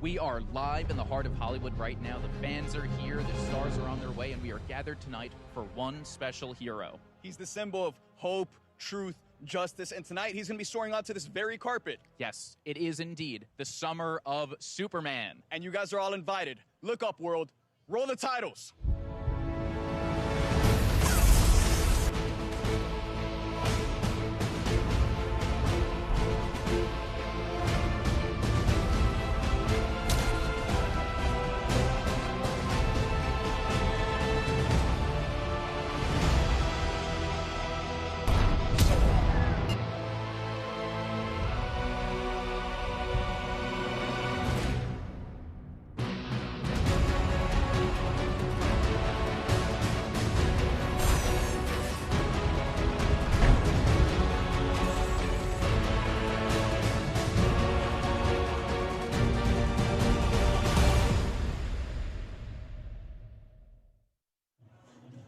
We are live in the heart of Hollywood right now. The fans are here, the stars are on their way, and we are gathered tonight for one special hero. He's the symbol of hope, truth, justice, and tonight he's going to be soaring onto this very carpet. Yes, it is indeed the summer of Superman. And you guys are all invited. Look up, world. Roll the titles.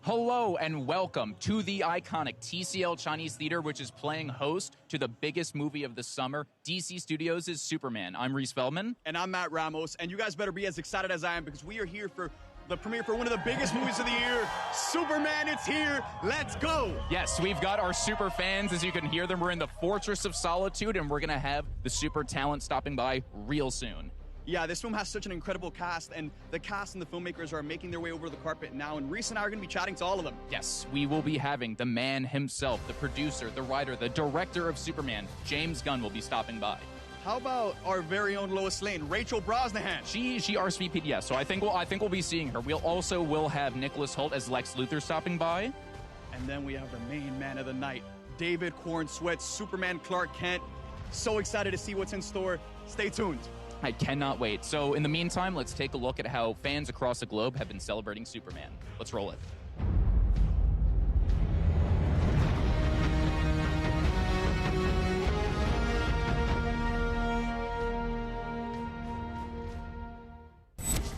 Hello and welcome to the iconic TCL Chinese Theater, which is playing host to the biggest movie of the summer, DC Studios' Superman. I'm Reese Feldman. And I'm Matt Ramos, and you guys better be as excited as I am because we are here for the premiere for one of the biggest movies of the year. Superman, it's here. Let's go. Yes, we've got our super fans. As you can hear them, we're in the Fortress of Solitude, and we're going to have the super talent stopping by real soon. Yeah, this film has such an incredible cast, and the cast and the filmmakers are making their way over the carpet now, and Reese and I are going to be chatting to all of them. Yes, we will be having the man himself, the producer, the writer, the director of Superman, James Gunn, will be stopping by. How about our very own Lois Lane, Rachel Brosnahan? She RSVP'd, yes, so I think we'll be seeing her. We'll have Nicholas Hoult as Lex Luthor stopping by. And then we have the main man of the night, David Corenswet, Superman Clark Kent. So excited to see what's in store. Stay tuned. I cannot wait. So in the meantime, let's take a look at how fans across the globe have been celebrating Superman. Let's roll it.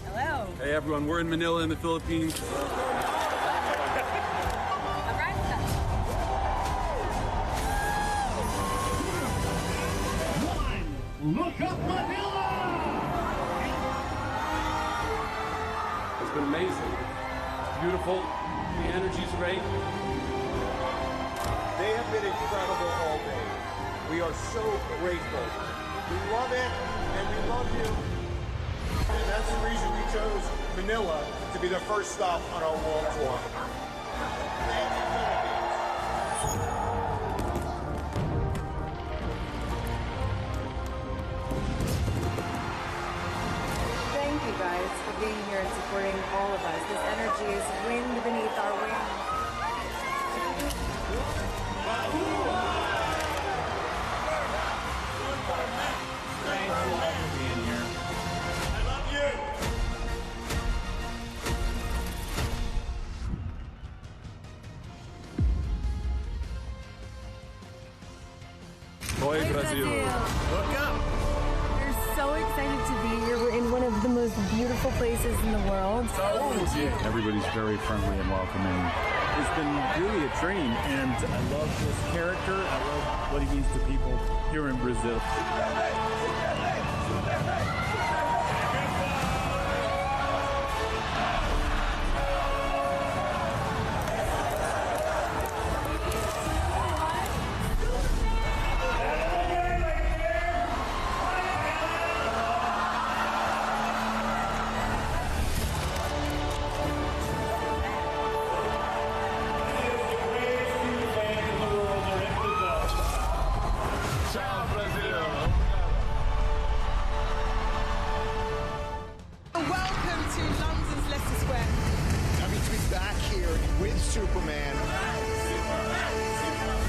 Hello. Hey everyone, we're in Manila in the Philippines. Look up, Manila! It's been amazing. It's beautiful. The energy's great. They have been incredible all day. We are so grateful. We love it, and we love you. And that's the reason we chose Manila to be the first stop on our world tour. Thank you, Philippines. Thank you guys for being here and supporting all of us. This energy is wind beneath our wings. Thanks a lot for being here. I love you! Oi, Brazil. Look up! We're so excited to be here. We're in one of the most beautiful places in the world. Everybody's very friendly and welcoming. It's been really a dream, and I love this character. I love what he means to people here in Brazil. Superman.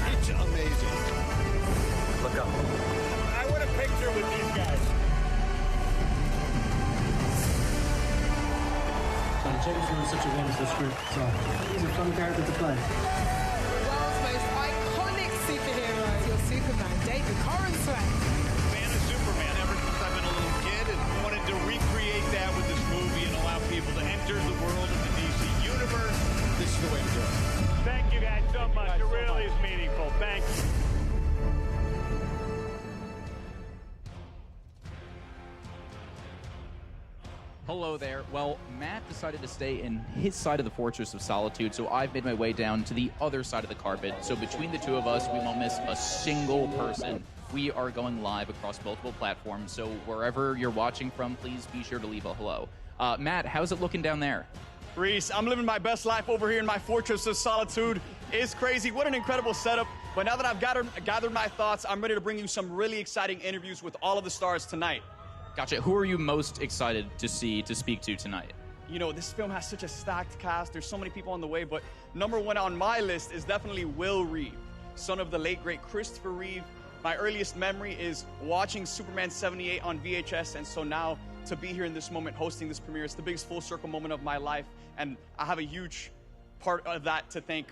It's amazing. Look up. I want a picture with these guys. James Gunn is such a wonderful script, so he's a fun character to play. The world's most iconic superhero, your Superman, David Corenswet. Fan of Superman ever since I've been a little kid and wanted to recreate that with this movie and allow people to enter the world of the DC universe. This is the way to do it. Thank you guys so much. It really is meaningful. Thank you. Hello there. Well, Matt decided to stay in his side of the Fortress of Solitude, so I've made my way down to the other side of the carpet. So between the two of us, we won't miss a single person. We are going live across multiple platforms, so wherever you're watching from, please be sure to leave a hello. Matt, how's it looking down there? Reese, I'm living my best life over here in my Fortress of Solitude. It's crazy. What an incredible setup. But now that I've gathered my thoughts, I'm ready to bring you some really exciting interviews with all of the stars tonight. Gotcha. Who are you most excited to speak to tonight? You know, this film has such a stacked cast. There's so many people on the way, but number one on my list is definitely Will Reeve, son of the late, great Christopher Reeve. My earliest memory is watching Superman 78 on VHS, and so now to be here in this moment hosting this premiere, it's the biggest full circle moment of my life, and I have a huge part of that to thank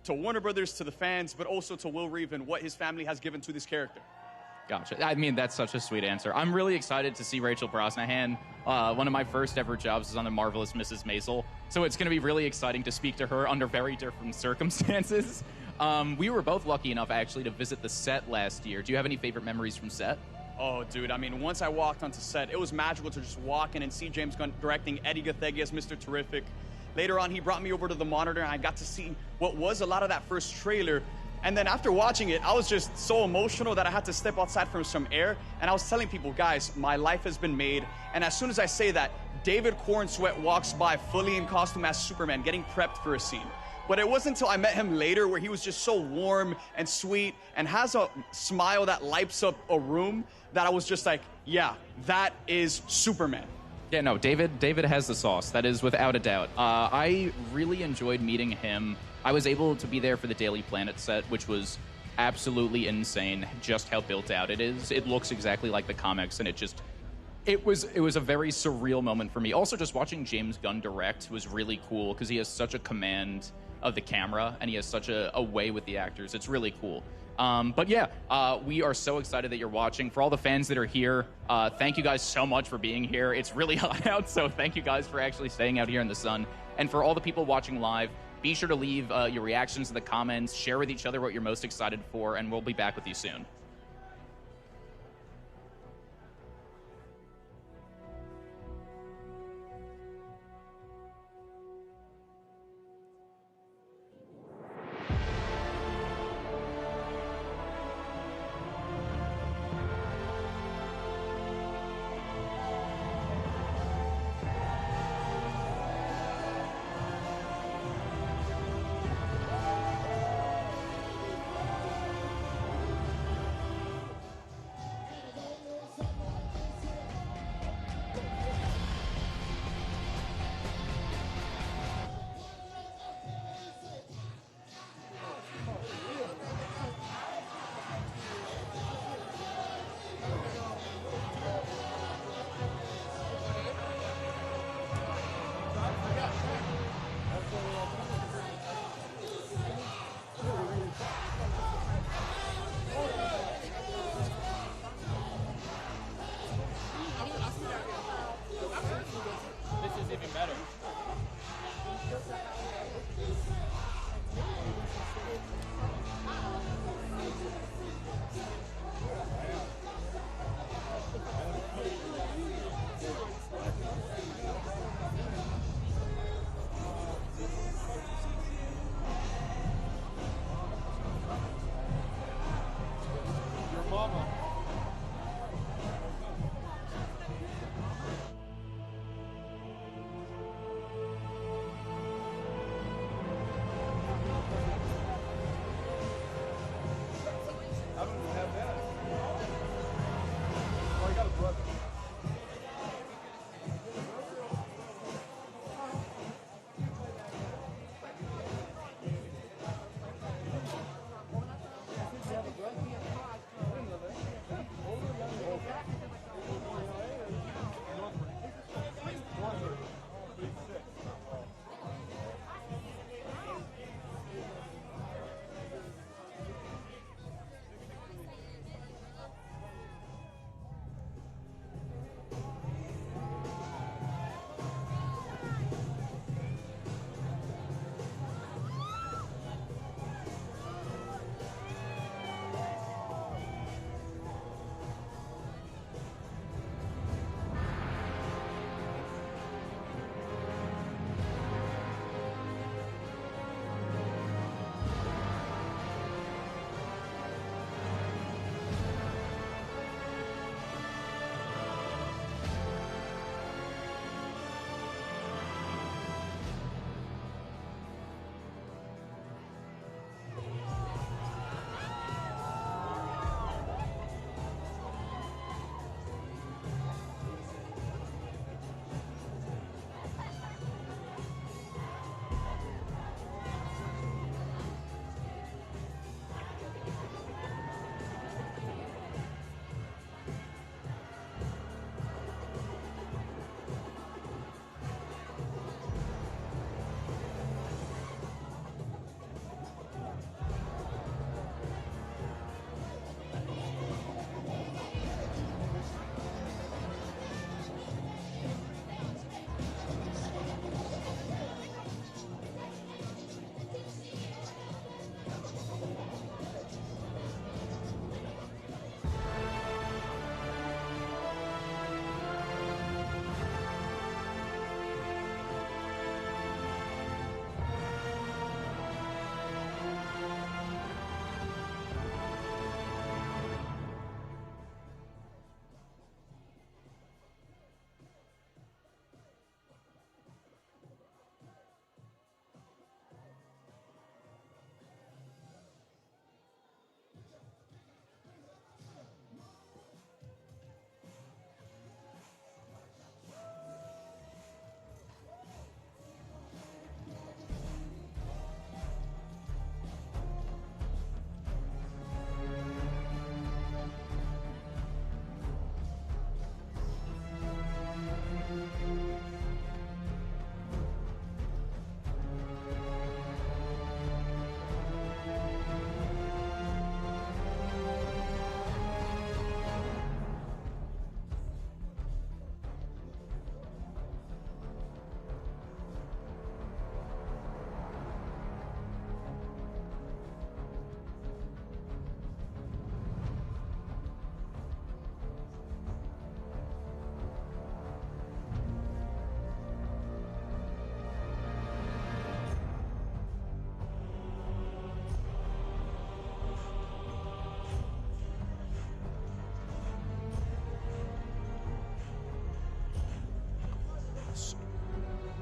to Warner Brothers, to the fans, but also to Will Reeve and what his family has given to this character. Gotcha. I mean, that's such a sweet answer. I'm really excited to see Rachel Brosnahan. One of my first ever jobs is on The Marvelous Mrs. Maisel, so it's going to be really exciting to speak to her under very different circumstances. We were both lucky enough, actually, to visit the set last year. Do you have any favorite memories from set? Oh, dude, I mean, once I walked onto set, it was magical to just walk in and see James Gunn directing Edi Gathegi as Mr. Terrific. Later on, he brought me over to the monitor, and I got to see what was a lot of that first trailer. And then after watching it, I was just so emotional that I had to step outside for some air. And I was telling people, guys, my life has been made. And as soon as I say that, David Corenswet walks by fully in costume as Superman, getting prepped for a scene. But it wasn't until I met him later where he was just so warm and sweet and has a smile that lights up a room that I was just like, yeah, that is Superman. Yeah, no, David has the sauce. That is without a doubt. I really enjoyed meeting him. I was able to be there for the Daily Planet set, which was absolutely insane, just how built out it is. It looks exactly like the comics, and it was a very surreal moment for me. Also, just watching James Gunn direct was really cool because he has such a command of the camera, and he has such a way with the actors. It's really cool. But yeah, we are so excited that you're watching. For all the fans that are here, thank you guys so much for being here. It's really hot out, so thank you guys for actually staying out here in the sun. And for all the people watching live, be sure to leave your reactions in the comments, share with each other what you're most excited for, and we'll be back with you soon.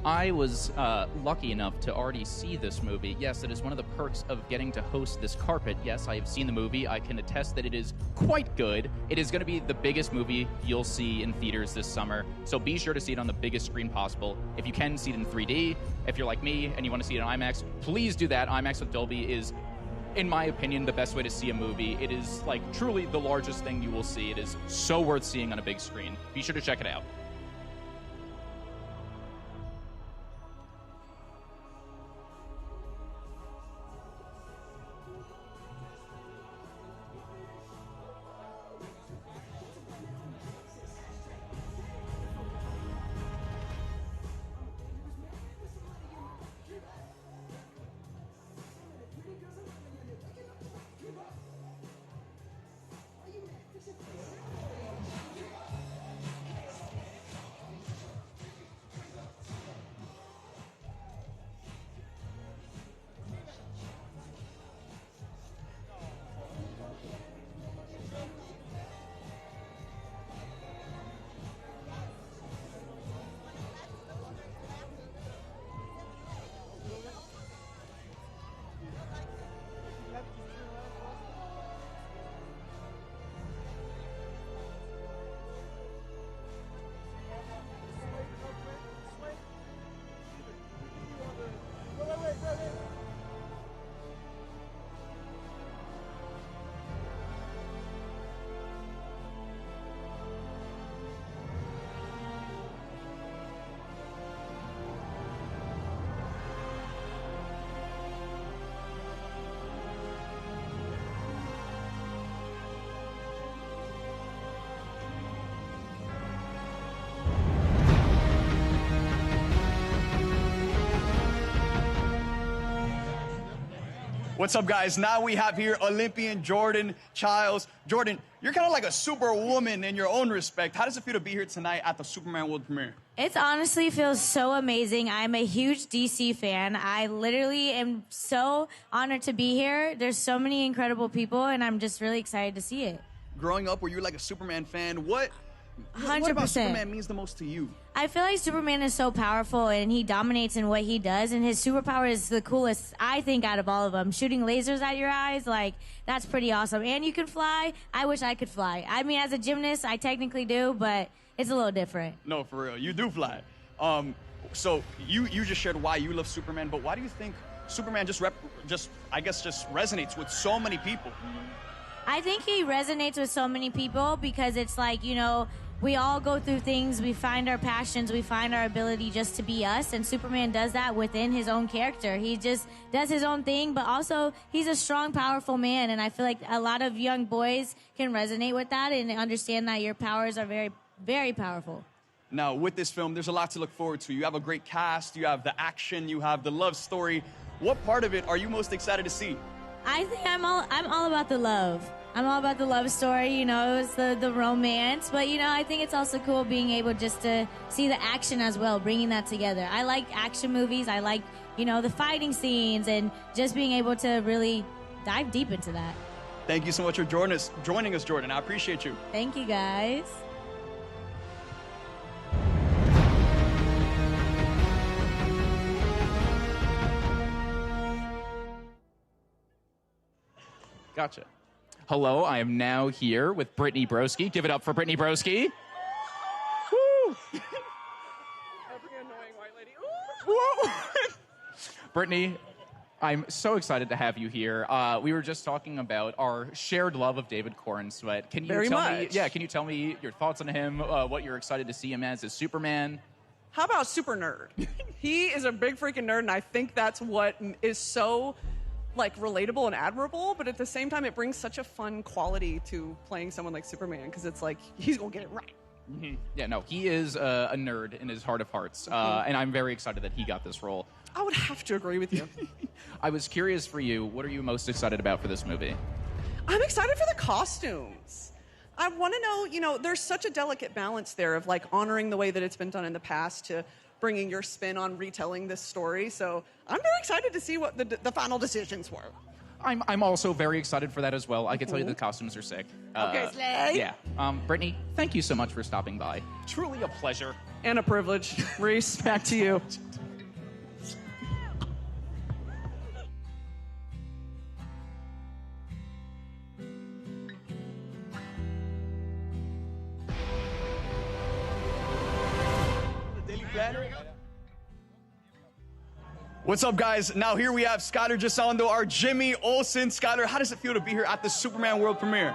I was lucky enough to already see this movie. Yes, it is one of the perks of getting to host this carpet. Yes, I have seen the movie. I can attest that it is quite good. It is going to be the biggest movie you'll see in theaters this summer, so be sure to see it on the biggest screen possible. If you can, see it in 3D. If you're like me and you want to see it on IMAX, please do that. IMAX with Dolby is, in my opinion, the best way to see a movie. It is like truly the largest thing you will see. It is so worth seeing on a big screen. Be sure to check it out. What's up, guys? Now we have here Olympian Jordan Childs. Jordan, you're kind of like a superwoman in your own respect. How does it feel to be here tonight at the Superman World Premiere? It honestly feels so amazing. I'm a huge DC fan. I literally am so honored to be here. There's so many incredible people, and I'm just really excited to see it. Growing up, were you like a Superman fan? What 100%. about Superman means the most to you? I feel like Superman is so powerful, and he dominates in what he does, and his superpower is the coolest, I think, out of all of them. Shooting lasers at your eyes, like, that's pretty awesome. And you can fly. I wish I could fly. I mean, as a gymnast, I technically do, but it's a little different. No, for real. You do fly. So you just shared why you love Superman, but why do you think Superman just resonates with so many people? I think he resonates with so many people because it's like, you know, we all go through things, we find our passions, we find our ability just to be us, and Superman does that within his own character. He just does his own thing, but also he's a strong, powerful man, and I feel like a lot of young boys can resonate with that and understand that your powers are very, very powerful. Now, with this film, there's a lot to look forward to. You have a great cast, you have the action, you have the love story. What part of it are you most excited to see? I think I'm all about the love. I'm all about the love story, you know, it's the romance. But, you know, I think it's also cool being able just to see the action as well, bringing that together. I like action movies. I like, you know, the fighting scenes and just being able to really dive deep into that. Thank you so much for joining us, Jordan. I appreciate you. Thank you, guys. Gotcha. Hello, I am now here with Britney Broki. Give it up for Britney Broki. Woo! Every annoying white lady. Woo! Brittany, I'm so excited to have you here. We were just talking about our shared love of David Corenswet. Can you tell me your thoughts on him, what you're excited to see him as Superman? How about super nerd? He is a big freaking nerd, and I think that's what is so like relatable and admirable, but at the same time it brings such a fun quality to playing someone like Superman because it's like he's gonna get it right. Mm-hmm. Yeah, no, he is a nerd in his heart of hearts, and I'm very excited that he got this role. I would have to agree with you. I was curious for you, what are you most excited about for this movie? I'm excited for the costumes. I want to know, you know, there's such a delicate balance there of like honoring the way that it's been done in the past to bringing your spin on retelling this story. So I'm very excited to see what the final decisions were. I'm also very excited for that as well. I can tell you the costumes are sick. Okay, slay. Yeah. Brittany, thank you so much for stopping by. Truly a pleasure. And a privilege. Reese, back to you. What's up, guys? Now here we have Skyler Gisondo, our Jimmy Olsen. Skyler, how does it feel to be here at the Superman World Premiere?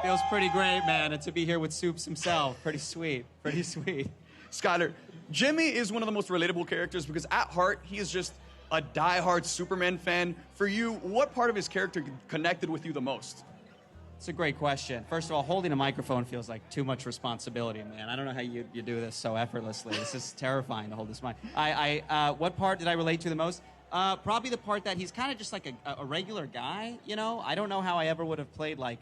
Feels pretty great, man, and to be here with Supes himself. Pretty sweet. Pretty sweet. Skyler, Jimmy is one of the most relatable characters because at heart, he is just a diehard Superman fan. For you, what part of his character connected with you the most? It's a great question. First of all, holding a microphone feels like too much responsibility, man. I don't know how you do this so effortlessly. This is terrifying to hold this mic. What part did I relate to the most? Probably the part that he's kind of just like a regular guy, you know? I don't know how I ever would have played, like,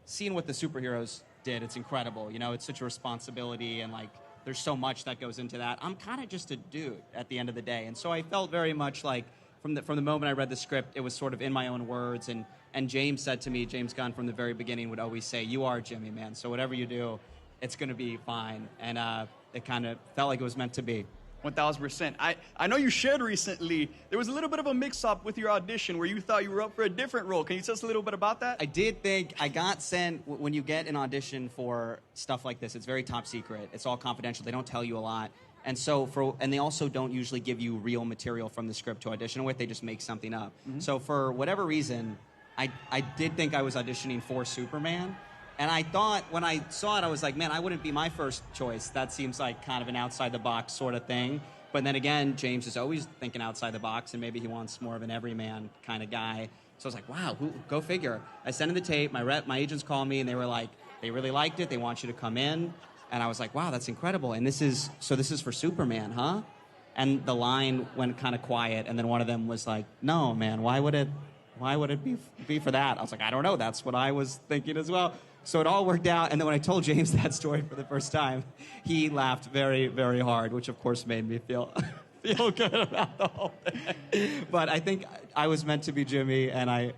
seeing what the superheroes did. It's incredible, you know? It's such a responsibility, and, like, there's so much that goes into that. I'm kind of just a dude at the end of the day. And so I felt very much like, from the moment I read the script, it was sort of in my own words, and James said to me, James Gunn from the very beginning would always say, you are Jimmy, man, so whatever you do, it's going to be fine. And it kind of felt like it was meant to be. 1,000%. I know you shared recently, there was a little bit of a mix-up with your audition where you thought you were up for a different role. Can you tell us a little bit about that? I did think, I got sent, when you get an audition for stuff like this, it's very top secret. It's all confidential. They don't tell you a lot. And so and they also don't usually give you real material from the script to audition with. They just make something up. Mm-hmm. So for whatever reason, I did think I was auditioning for Superman. And I thought, when I saw it, I was like, man, I wouldn't be my first choice. That seems like kind of an outside-the-box sort of thing. But then again, James is always thinking outside the box, and maybe he wants more of an everyman kind of guy. So I was like, wow, go figure. I sent in the tape. My agents called me, and they were like, they really liked it. They want you to come in. And I was like, wow, that's incredible. And this is for Superman, huh? And the line went kind of quiet, and then one of them was like, no, man, why would it be for that? I was like, I don't know. That's what I was thinking as well. So it all worked out. And then when I told James that story for the first time, he laughed very, very hard, which of course made me feel good about the whole thing. But I think I was meant to be Jimmy, and I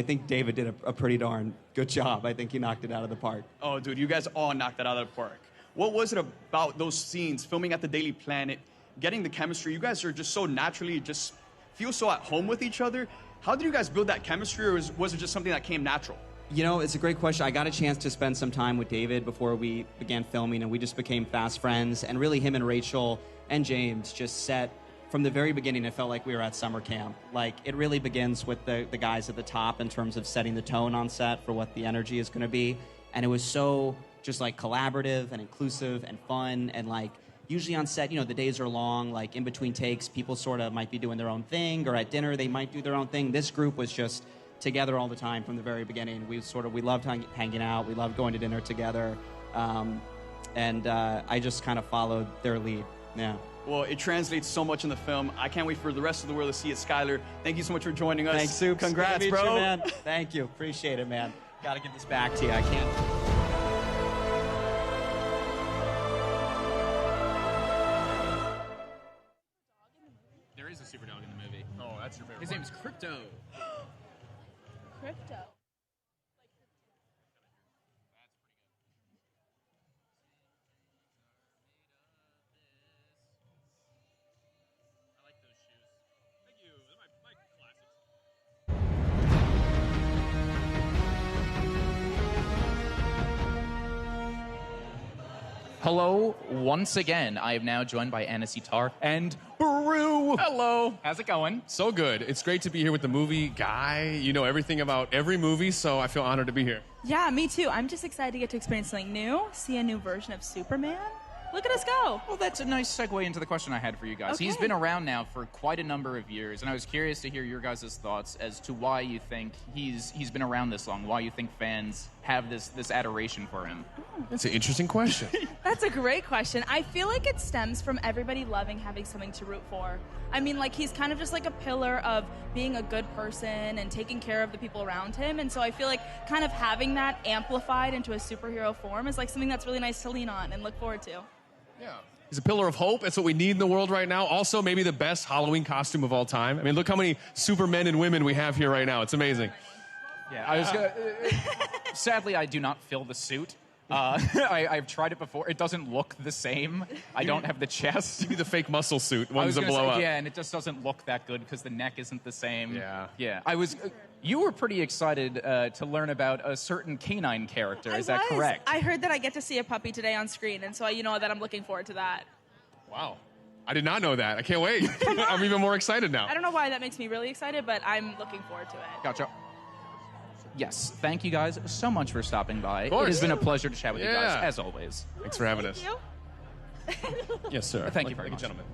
think David did a pretty darn good job. I think he knocked it out of the park. Oh, dude, you guys all knocked it out of the park. What was it about those scenes, filming at the Daily Planet, getting the chemistry? You guys are just so naturally, just feel so at home with each other. How did you guys build that chemistry, or was it just something that came natural? You know, it's a great question. I got a chance to spend some time with David before we began filming, and we just became fast friends. And really, him and Rachel and James just set, from the very beginning, it felt like we were at summer camp. Like, it really begins with the guys at the top in terms of setting the tone on set for what the energy is going to be. And it was so just, like, collaborative and inclusive and fun. And, like, usually on set, you know, the days are long. Like, in between takes, people sort of might be doing their own thing, or at dinner, they might do their own thing. This group was just together all the time from the very beginning. We loved hanging out. We loved going to dinner together. And I just kind of followed their lead. Yeah. Well, it translates so much in the film. I can't wait for the rest of the world to see it. Skyler, thank you so much for joining us. Thanks, Supes. Congrats, bro. You, man. Thank you. Appreciate it, man. Got to give this back to you. I can't. There is a super dog in the movie. Oh, that's your favorite. His name's Crypto. Crypto. Hello, once again. I am now joined by Anace Tar and Brew. Hello. How's it going? So good. It's great to be here with the movie guy. You know everything about every movie, so I feel honored to be here. Yeah, me too. I'm just excited to get to experience something new, see a new version of Superman. Look at us go. Well, that's a nice segue into the question I had for you guys. Okay. He's been around now for quite a number of years, and I was curious to hear your guys' thoughts as to why you think he's been around this long, why you think fans have this adoration for him. That's an interesting question. That's a great question. I feel like it stems from everybody loving having something to root for. I mean, like, he's kind of just like a pillar of being a good person and taking care of the people around him. And so I feel like kind of having that amplified into a superhero form is like something that's really nice to lean on and look forward to. Yeah. He's a pillar of hope. That's what we need in the world right now. Also, maybe the best Halloween costume of all time. I mean, look how many Supermen and women we have here right now. It's amazing. Yeah, I was gonna, sadly, I do not fill the suit. I've tried it before. It doesn't look the same. I don't have the chest. Give me the fake muscle suit, ones that blow up. Yeah, and it just doesn't look that good because the neck isn't the same. Yeah. You were pretty excited to learn about a certain canine character. Is that correct? I heard that I get to see a puppy today on screen, and so you know that I'm looking forward to that. Wow. I did not know that. I can't wait. I'm even more excited now. I don't know why that makes me really excited, but I'm looking forward to it. Gotcha. Yes, thank you guys so much for stopping by. Of course. It has been a pleasure to chat with you guys, Yeah. as always. Thanks for having us. You? Yes, sir. Thank you very much. Gentlemen.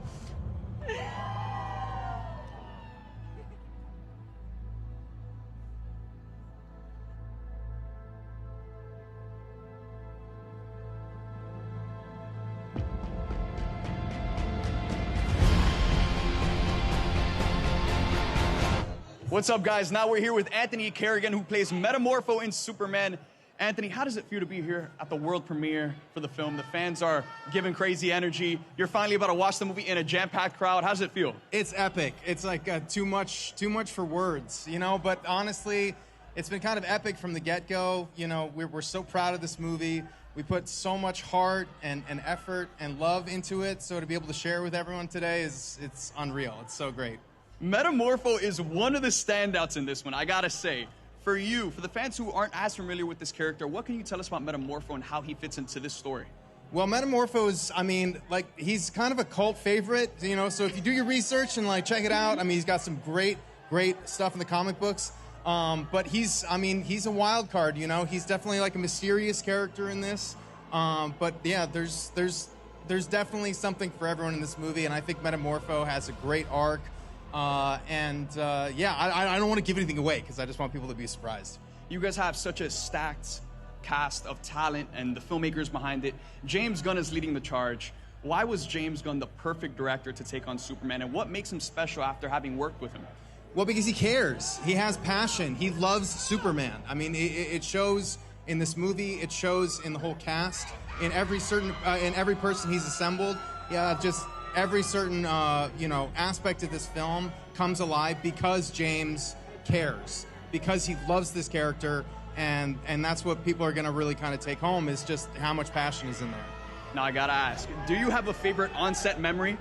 What's up, guys? Now we're here with Anthony Carrigan, who plays Metamorpho in Superman. Anthony, how does it feel to be here at the world premiere for the film? The fans are giving crazy energy. You're finally about to watch the movie in a jam-packed crowd. How does it feel? It's epic. It's like too much for words, you know? But honestly, it's been kind of epic from the get-go. You know, we're so proud of this movie. We put so much heart and effort and love into it. So to be able to share with everyone today it's unreal. It's so great. Metamorpho is one of the standouts in this one, I gotta say. For you, for the fans who aren't as familiar with this character, what can you tell us about Metamorpho and how he fits into this story? Well, Metamorpho is, I mean, like, he's kind of a cult favorite, you know, so if you do your research and, like, check it out, I mean, he's got some great stuff in the comic books. But he's a wild card, you know? He's definitely, like, a mysterious character in this. But, yeah, there's definitely something for everyone in this movie, and I think Metamorpho has a great arc. I don't want to give anything away because I just want people to be surprised. You guys have such a stacked cast of talent and the filmmakers behind it. James Gunn is leading the charge. Why was James Gunn the perfect director to take on Superman, and what makes him special after having worked with him? Well, because he cares. He has passion. He loves Superman. I mean, it shows in this movie. It shows in the whole cast. In every person he's assembled. Yeah, just every certain aspect of this film comes alive because James cares, because he loves this character, and that's what people are going to really kind of take home is just how much passion is in there. Now I gotta ask, do you have a favorite on-set memory?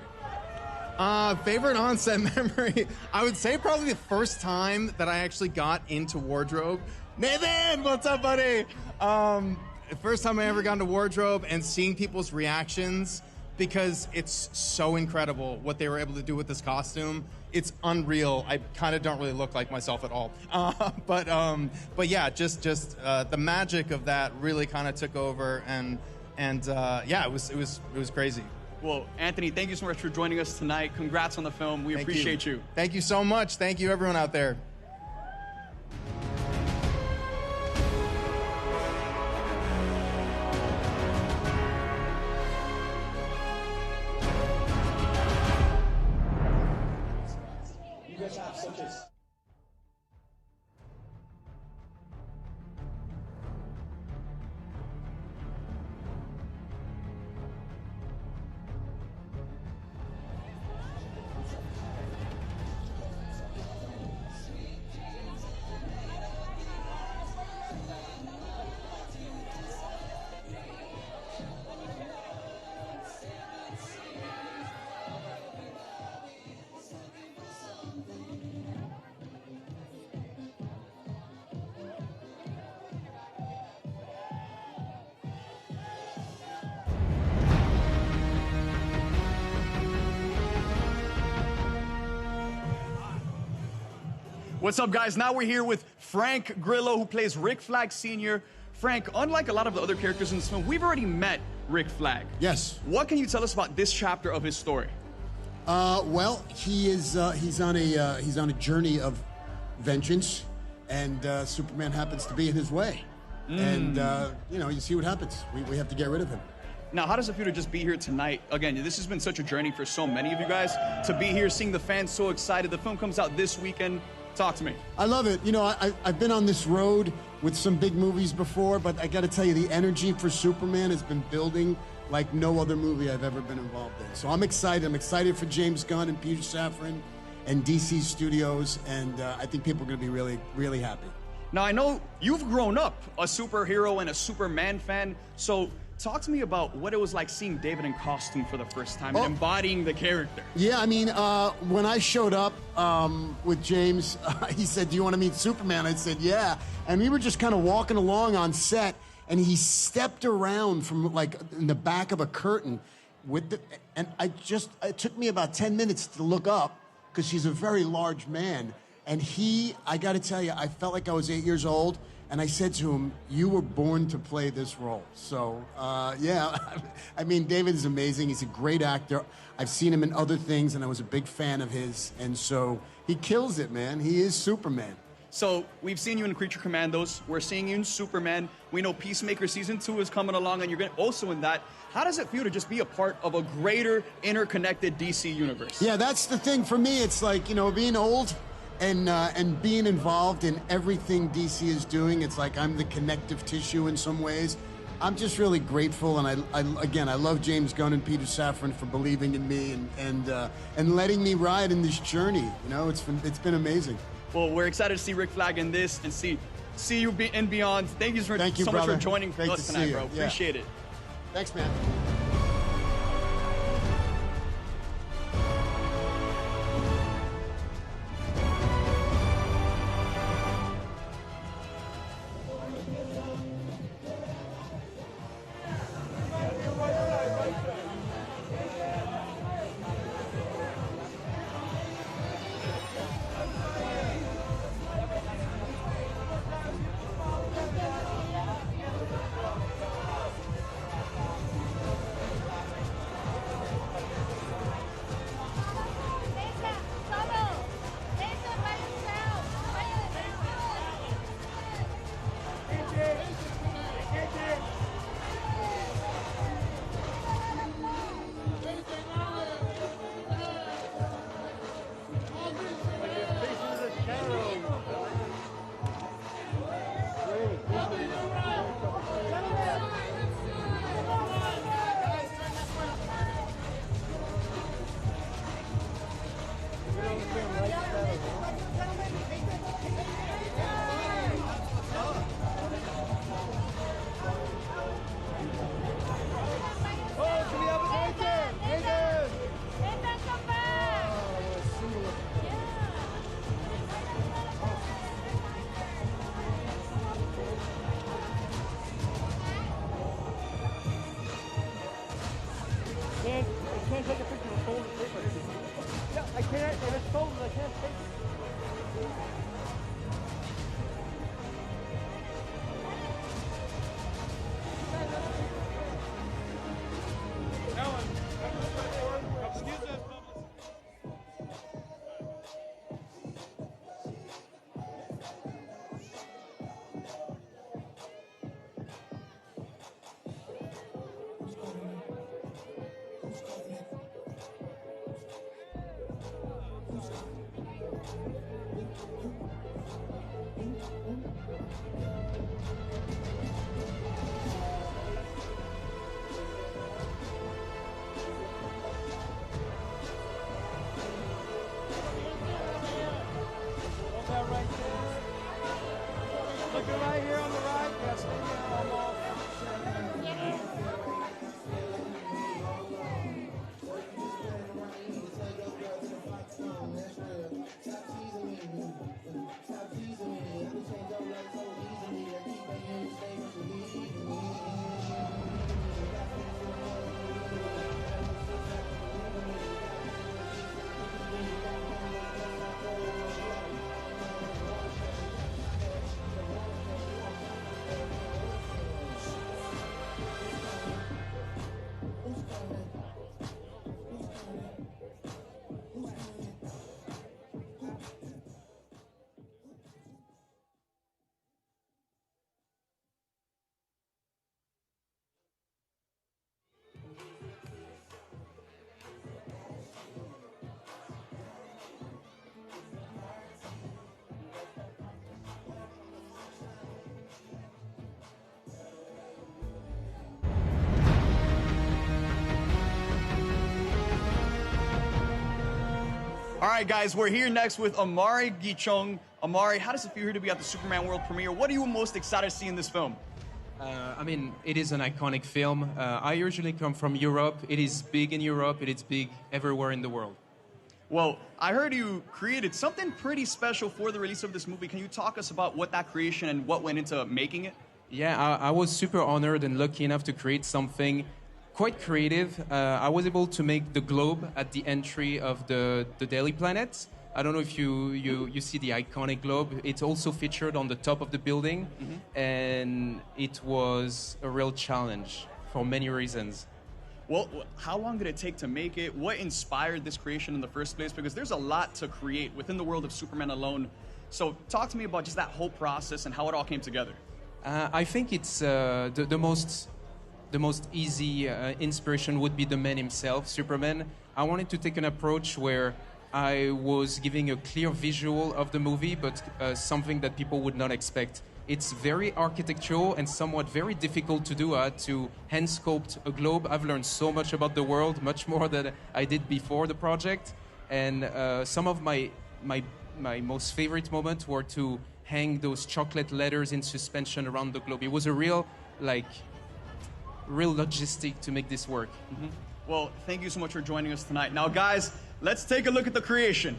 Favorite on-set memory? I would say probably the first time that I actually got into wardrobe. Nathan, what's up, buddy? The first time I ever got into wardrobe and seeing people's reactions, because it's so incredible what they were able to do with this costume. It's unreal. I kind of don't really look like myself at all. But yeah, just the magic of that really kind of took over, and it was crazy. Well, Anthony, thank you so much for joining us tonight. Congrats on the film. We appreciate you. Thank you so much. Thank you, everyone out there. What's up, guys? Now we're here with Frank Grillo, who plays Rick Flag Sr. Frank, unlike a lot of the other characters in this film, we've already met Rick Flag. Yes. What can you tell us about this chapter of his story? Well, he's on a journey of vengeance, and Superman happens to be in his way. And you see what happens. We have to get rid of him. Now, how does it feel to just be here tonight? Again, this has been such a journey for so many of you guys. To be here, seeing the fans so excited. The film comes out this weekend. Talk to me. I love it. You know, I've been on this road with some big movies before, but I got to tell you, the energy for Superman has been building like no other movie I've ever been involved in. So I'm excited. I'm excited for James Gunn and Peter Safran and DC Studios, and I think people are going to be really, really happy. Now, I know you've grown up a superhero and a Superman fan, so talk to me about what it was like seeing David in costume for the first time and embodying the character. Yeah, I mean, when I showed up with James, he said, "Do you want to meet Superman?" I said, "Yeah." And we were just kind of walking along on set, and he stepped around from like in the back of a curtain with the, and it took me about 10 minutes to look up because he's a very large man. And I got to tell you, I felt like I was 8 years old. And I said to him, "You were born to play this role." So, yeah, I mean, David is amazing. He's a great actor. I've seen him in other things, and I was a big fan of his. And so he kills it, man. He is Superman. So we've seen you in Creature Commandos. We're seeing you in Superman. We know Peacemaker Season 2 is coming along, and you're also in that. How does it feel to just be a part of a greater, interconnected DC universe? Yeah, that's the thing for me. It's like, being old and being involved in everything DC is doing. It's like I'm the connective tissue in some ways. I'm just really grateful, and I love James Gunn and Peter Safran for believing in me and letting me ride in this journey. It's been amazing. Well, we're excited to see Rick Flag in this and see you and beyond. Thank you so much for joining us tonight, bro. Yeah. Appreciate it. Thanks, man. All right, guys, we're here next with Amari Gong. Amari, how does it feel here to be at the Superman World Premiere? What are you most excited to see in this film? I mean, it is an iconic film. I usually come from Europe. It is big in Europe. It is big everywhere in the world. Well, I heard you created something pretty special for the release of this movie. Can you talk us about what that creation and what went into making it? Yeah, I was super honored and lucky enough to create something quite creative. I was able to make the globe at the entry of the Daily Planet. I don't know if you see the iconic globe. It's also featured on the top of the building, and it was a real challenge for many reasons. Well, how long did it take to make it? What inspired this creation in the first place? Because there's a lot to create within the world of Superman alone. So talk to me about just that whole process and how it all came together. I think it's the most easy inspiration would be the man himself, Superman. I wanted to take an approach where I was giving a clear visual of the movie, but something that people would not expect. It's very architectural and somewhat very difficult to do. To hand sculpt a globe. I've learned so much about the world, much more than I did before the project. And some of my most favorite moments were to hang those chocolate letters in suspension around the globe. It was a real logistic to make this work. Well, thank you so much for joining us tonight. Now, guys, let's take a look at the creation.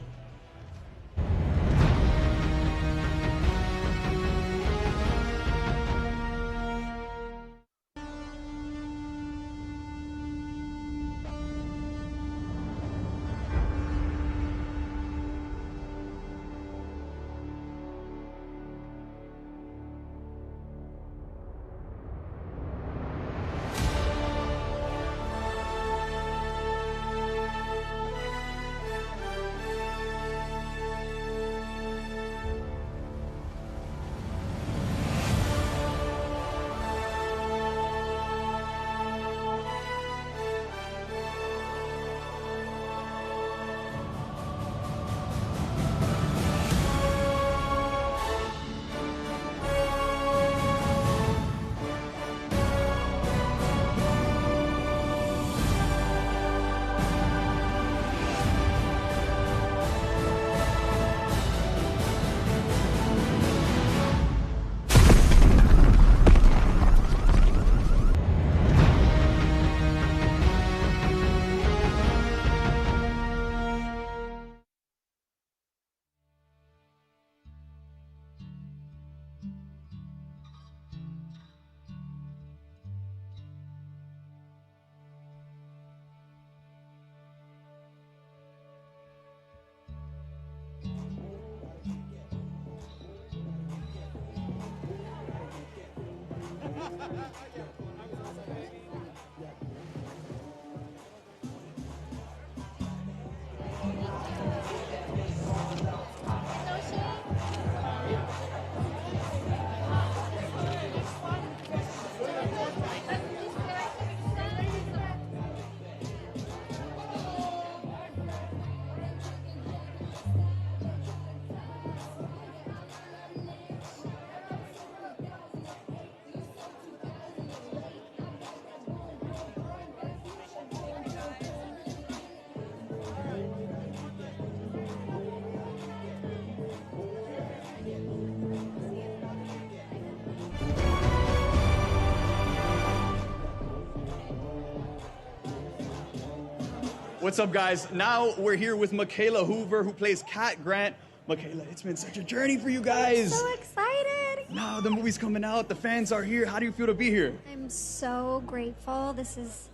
What's up, guys? Now we're here with Michaela Hoover, who plays Cat Grant. Michaela, it's been such a journey for you guys. I'm so excited. Now the movie's coming out. The fans are here. How do you feel to be here? I'm so grateful. This is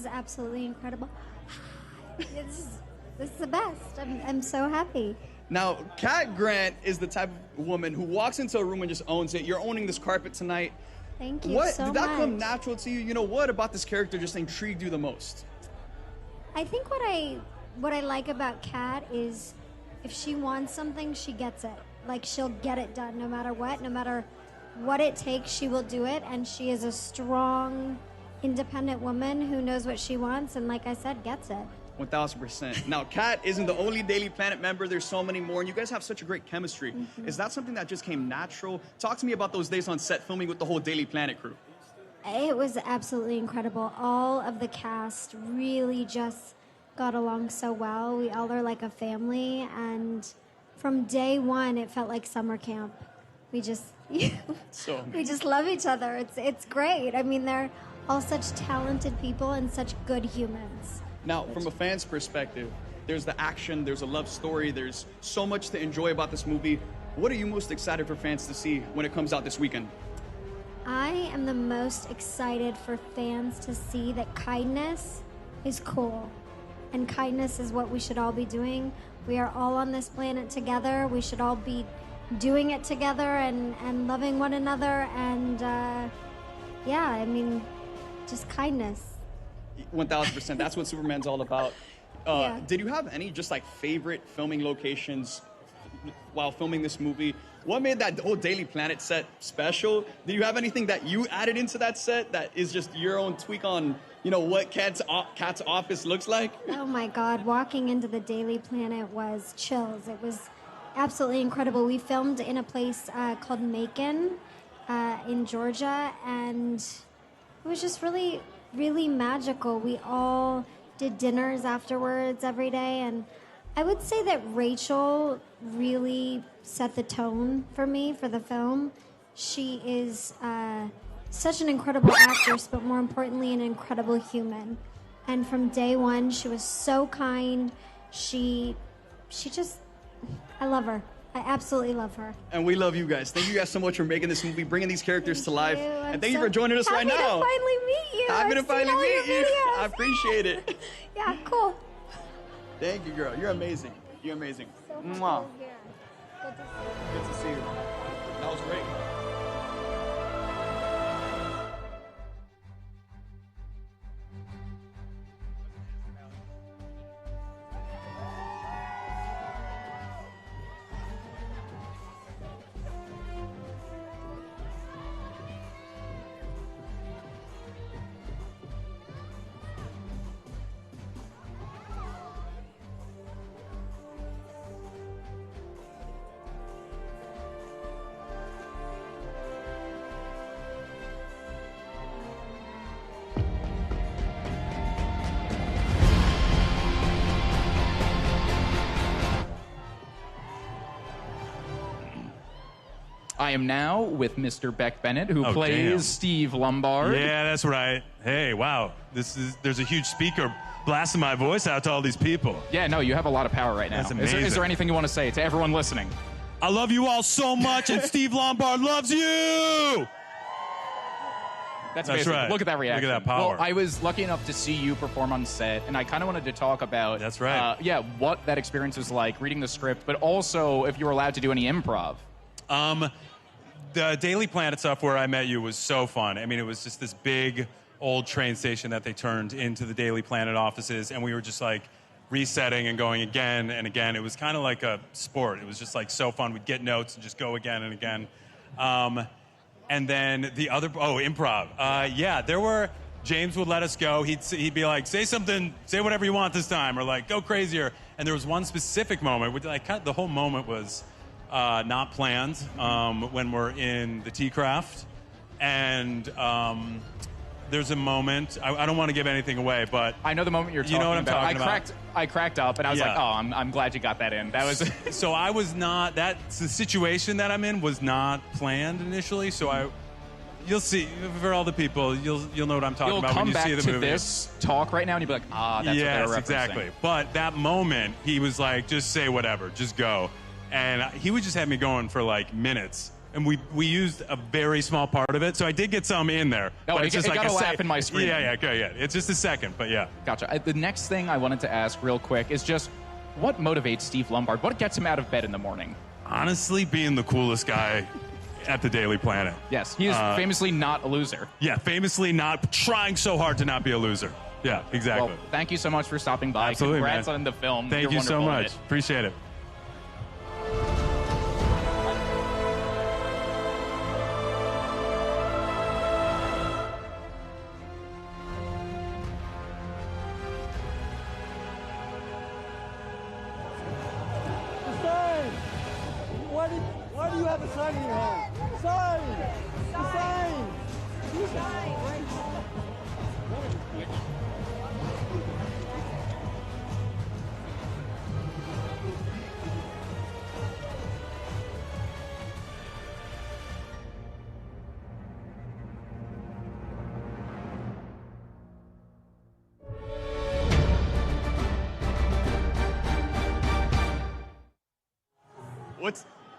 absolutely incredible. This is the best. I'm so happy. Now, Cat Grant is the type of woman who walks into a room and just owns it. You're owning this carpet tonight. Thank you so Did that much. come natural to you? You know, what about this character just intrigued you the most? I think what I like about Kat is if she wants something, she gets it. Like, she'll get it done no matter what it takes, she will do it. And she is a strong, independent woman who knows what she wants and, like I said, gets it. 1,000%. Now, Kat isn't the only Daily Planet member. There's so many more, and you guys have such a great chemistry. Is that something that just came natural? Talk to me about those days on set filming with the whole Daily Planet crew. It was absolutely incredible. All of the cast really just got along so well. We all are like a family, and from day one, it felt like summer camp. We just we just love each other. It's great. I mean, they're all such talented people and such good humans. Now, from a fan's perspective, there's the action, there's a love story, there's so much to enjoy about this movie. What are you most excited for fans to see when it comes out this weekend? I am the most excited for fans to see that kindness is cool. And kindness is what we should all be doing. We are all on this planet together. We should all be doing it together and loving one another. And yeah, I mean, just kindness. 1000%. That's what Superman's all about. Yeah. Did you have any just like favorite filming locations while filming this movie? What made that whole Daily Planet set special? Do you have anything that you added into that set that is just your own tweak on, you know, what Cat's office looks like? Oh my God, walking into the Daily Planet was chills. It was absolutely incredible. We filmed in a place called Macon in Georgia, and it was just really, really magical. We all did dinners afterwards every day, and I would say that Rachel really set the tone for me for the film. She is such an incredible actress, but more importantly, an incredible human. And from day one, she was so kind. She just, I love her. I absolutely love her. And we love you guys. Thank you guys so much for making this movie, bringing these characters to life. And thank you for joining us right now. Happy to finally meet you. Happy to I've finally seen all your meet you. videos. I appreciate it. Yeah, cool. Thank you, girl. You're amazing. You're amazing. Mwah. Good to see you. That was great. I am now with Mr. Beck Bennett, who plays damn. Steve Lombard. Yeah, that's right. Hey, wow. There's a huge speaker blasting my voice out to all these people. Yeah, no, you have a lot of power right now. That's amazing. Is there anything you want to say to everyone listening? I love you all so much, and Steve Lombard loves you! That's right. Look at that reaction. Look at that power. Well, I was lucky enough to see you perform on set, and I kind of wanted to talk about That's right. What that experience was like, reading the script, but also if you were allowed to do any improv. The Daily Planet stuff where I met you was so fun. I mean, it was just this big old train station that they turned into the Daily Planet offices, and we were just like resetting and going again and again. It was kind of like a sport. It was just like so fun. We'd get notes and just go again and again. And then the other, improv. There were, James would let us go. He'd be like, say something, say whatever you want this time, or like, go crazier. And there was one specific moment, which like the whole moment was not planned, when we're in the T-Craft. And there's a moment, I don't want to give anything away, but I know the moment you're talking you know what I'm about. talking about. I cracked up, and I was like, oh, I'm glad you got that in. That was So I was not, that's the situation that I'm in was not planned initially, so you'll see, for all the people, you'll know what I'm talking about when you see the movie. You'll come back to this talk right now, and you'll be like, that's what they're referencing. Exactly. But that moment, he was like, just say whatever, just go. And he would just have me going for like minutes. And we used a very small part of it, so I did get some in there. No, but it it's just got like a laugh in my screen. Yeah. It's just a second, but yeah. Gotcha. The next thing I wanted to ask real quick is just, what motivates Steve Lombard? What gets him out of bed in the morning? Honestly, being the coolest guy at the Daily Planet. Yes, he is famously not a loser. Yeah, famously not trying so hard to not be a loser. Yeah, exactly. Well, thank you so much for stopping by. Absolutely, Congrats man. on the film. Thank You're you so wonderful in much. it. Appreciate it. Why do you have a sign in your hand? Sign! The sign! Jesus.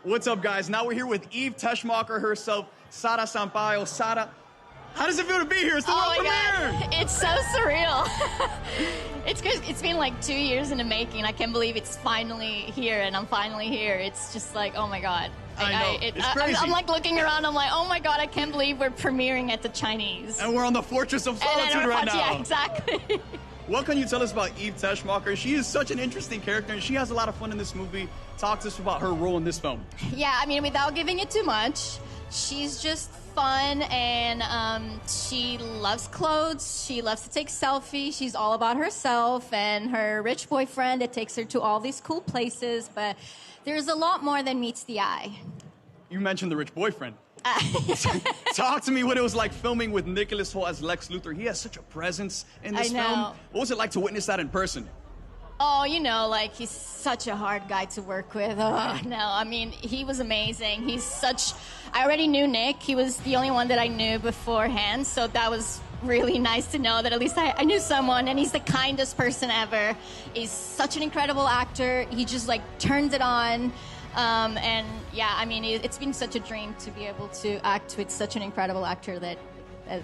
What's up, guys? Now we're here with Eve Teschmacher herself, Sara Sampaio. Sara, how does it feel to be here? It's the world premiere! God. It's so surreal. It's been like 2 years in the making. I can't believe it's finally here, and I'm finally here. It's just like, oh my God. I know. It's crazy. I'm like looking around. I'm like, oh my God, I can't believe we're premiering at the Chinese. And we're on the Fortress of Solitude right now. Yeah, exactly. What can you tell us about Eve Teschmacher? She is such an interesting character, and she has a lot of fun in this movie. Talk to us about her role in this film. Yeah, I mean, without giving it too much, she's just fun, and she loves clothes. She loves to take selfies. She's all about herself and her rich boyfriend that takes her to all these cool places, but there's a lot more than meets the eye. You mentioned the rich boyfriend. Talk to me what it was like filming with Nicholas Hoult as Lex Luthor. He has such a presence in this film. What was it like to witness that in person? Oh, you know, like, he's such a hard guy to work with. Oh, no, I mean, he was amazing. He's such... I already knew Nick. He was the only one that I knew beforehand, so that was really nice to know that at least I knew someone, and he's the kindest person ever. He's such an incredible actor. He just, like, turns it on. And, yeah, I mean, it's been such a dream to be able to act with such an incredible actor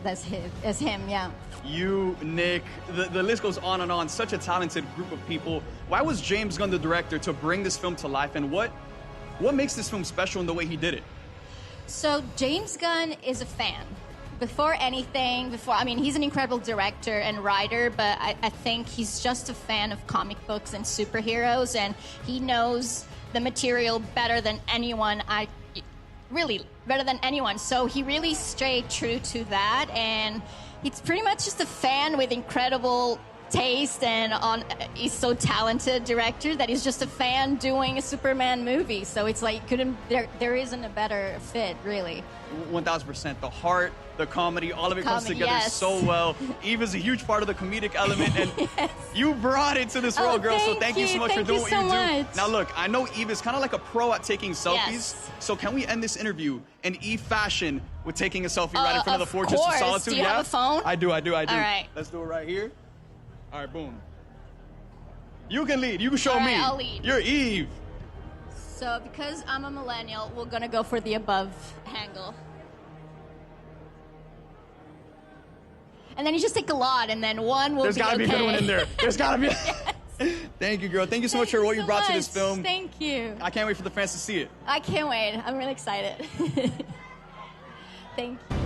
as him, yeah. You, Nick, the list goes on and on. Such a talented group of people. Why was James Gunn the director to bring this film to life, and what makes this film special in the way he did it? So James Gunn is a fan. Before anything, I mean, he's an incredible director and writer, but I think he's just a fan of comic books and superheroes, and he knows the material better than anyone. Really better than anyone. So he really stayed true to that, and he's pretty much just a fan with incredible taste, and he's so talented director that he's just a fan doing a Superman movie. So it's like there isn't a better fit, really. 1000%. The heart, the comedy, all of it comes together so well. Eve is a huge part of the comedic element, and you brought it to this role, girl. So thank you so much for doing what you do. Now look, I know Eve is kind of like a pro at taking selfies. So can we end this interview in Eve fashion with taking a selfie right in front of the Fortress of Solitude? Do you have a phone? I do. All right. Let's do it right here. All right, boom. You can lead. You can show me. I'll lead. You're Eve. So because I'm a millennial, we're gonna go for the above angle. And then you just take a lot, and then one will be okay. There's gotta be a good one in there. There's gotta be. Thank you, girl. Thank you so much for what you brought to this film. Thank you. I can't wait for the fans to see it. I can't wait. I'm really excited. Thank you.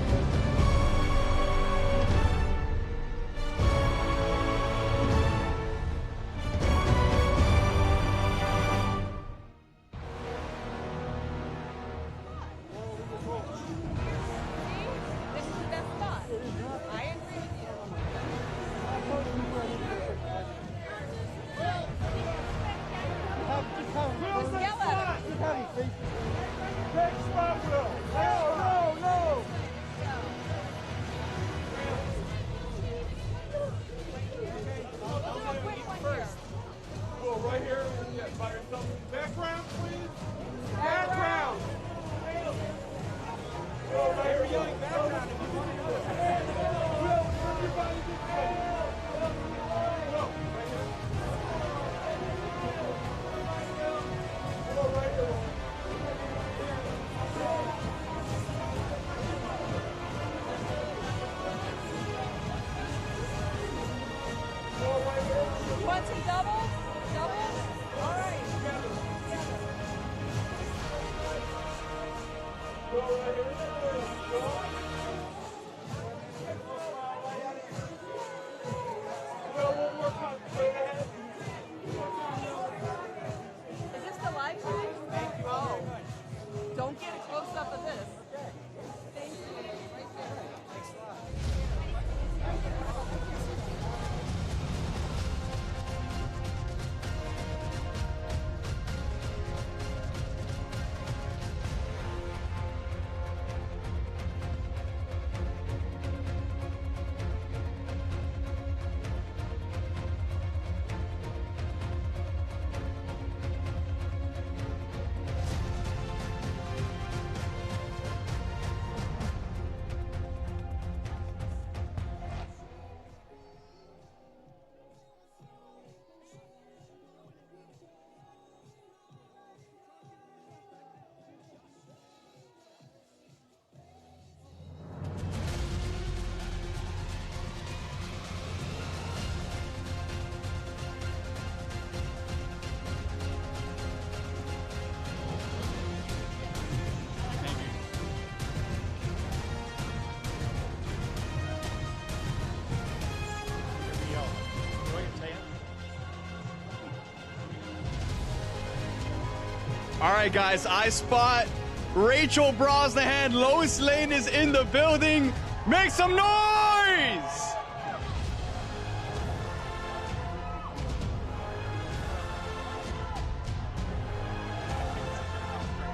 All right, guys, I spot Rachel Brosnahan. Lois Lane is in the building. Make some noise!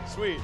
Sweet.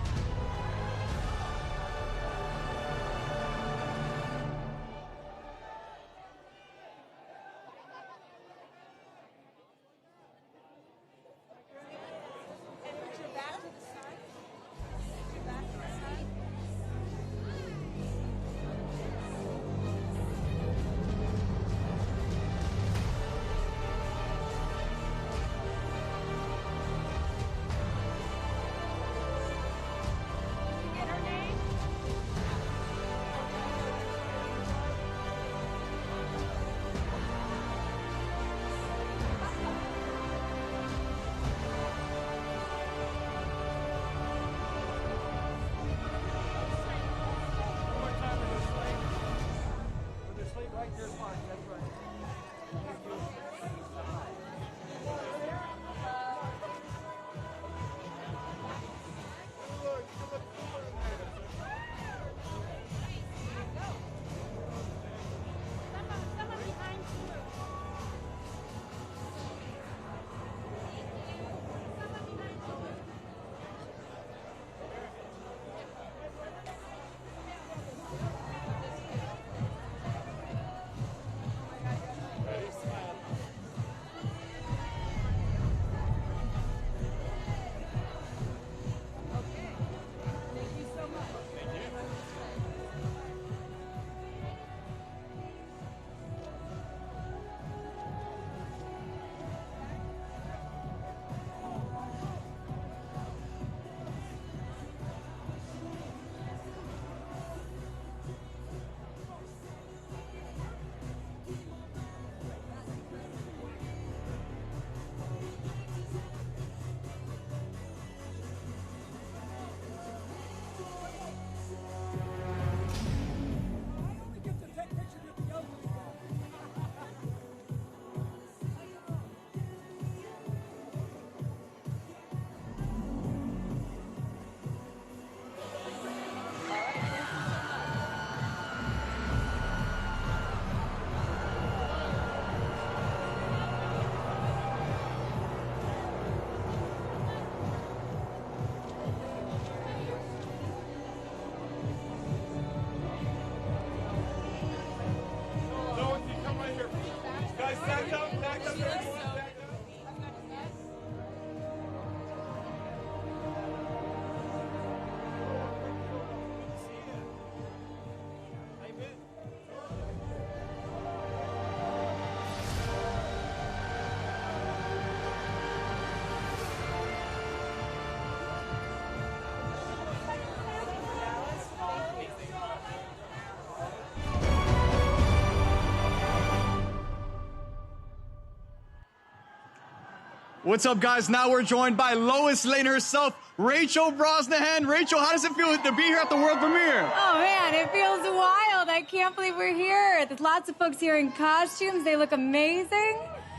What's up, guys? Now we're joined by Lois Lane herself, Rachel Brosnahan. Rachel, how does it feel to be here at the world premiere? Oh, man, it feels wild. I can't believe we're here. There's lots of folks here in costumes. They look amazing.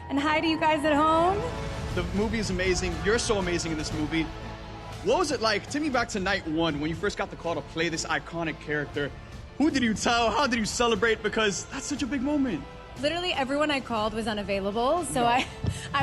And hi to you guys at home. The movie is amazing. You're so amazing in this movie. What was it like? Take me back to night one when you first got the call to play this iconic character. Who did you tell? How did you celebrate? Because that's such a big moment. Literally everyone I called was unavailable, so I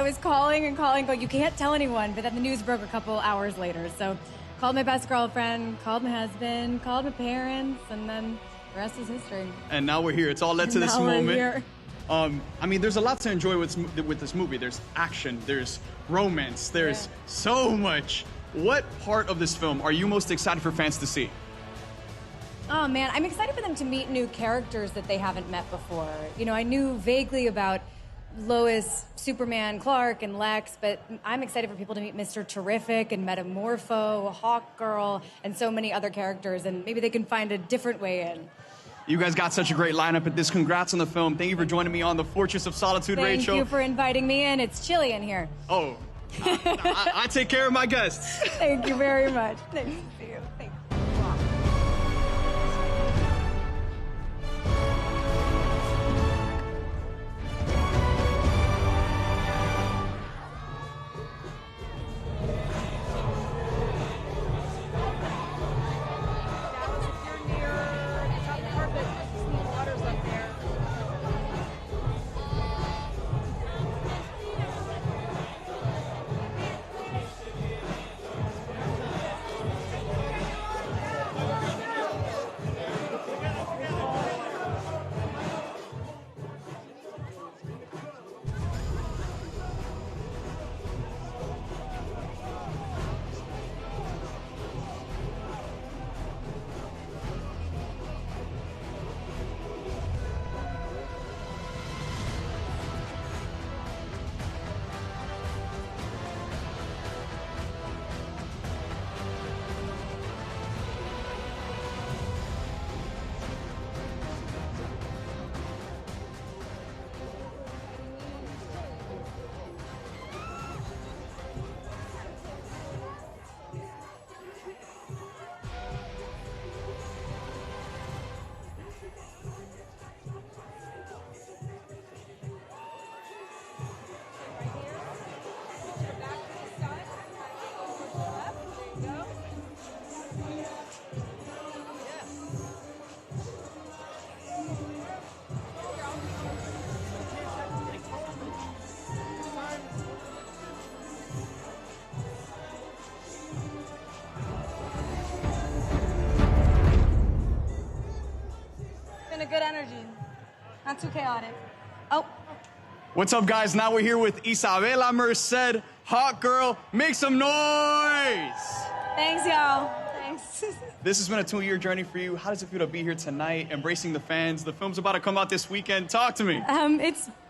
was calling and calling, going, you can't tell anyone, but then the news broke a couple hours later. So called my best girlfriend, called my husband, called my parents, and then the rest is history. And now we're here. It's all led to this Now we're moment. here. I mean, there's a lot to enjoy with this movie. There's action, there's romance, there's so much. What part of this film are you most excited for fans to see? Oh, man, I'm excited for them to meet new characters that they haven't met before. You know, I knew vaguely about Lois, Superman, Clark, and Lex, but I'm excited for people to meet Mr. Terrific and Metamorpho, Hawk Girl, and so many other characters, and maybe they can find a different way in. You guys got such a great lineup at this. Congrats on the film. Thank you for joining me on The Fortress of Solitude, Rachel. Thank you for inviting me in. It's chilly in here. Oh, I take care of my guests. Thank you very much. Nice to see you. Thank you. Not too chaotic. Oh. What's up, guys? Now we're here with Isa Merced. Hot girl, make some noise! Thanks, y'all. Thanks. This has been a 2-year journey for you. How does it feel to be here tonight, embracing the fans? The film's about to come out this weekend. Talk to me.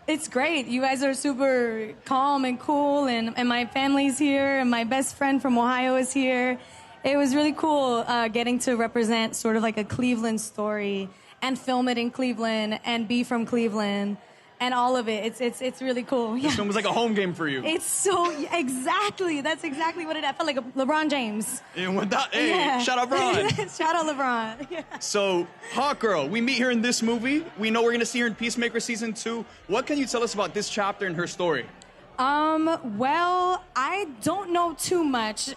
It's great. You guys are super calm and cool, and my family's here, and my best friend from Ohio is here. It was really cool getting to represent sort of like a Cleveland story and film it in Cleveland and be from Cleveland. And all of it. It's really cool. Yeah. This film was like a home game for you. It's so, exactly. That's exactly what it I felt like LeBron James. And with that, hey, shout out LeBron. Shout out LeBron. Yeah. So, Hot Girl, we meet her in this movie. We know we're going to see her in Peacemaker Season 2. What can you tell us about this chapter in her story? Well, I don't know too much.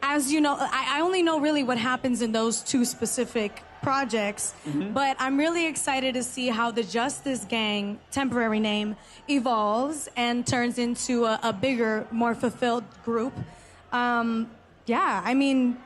As you know, I only know really what happens in those 2 specific projects, but I'm really excited to see how the Justice Gang, temporary name, evolves and turns into a bigger, more fulfilled group. Yeah, I mean,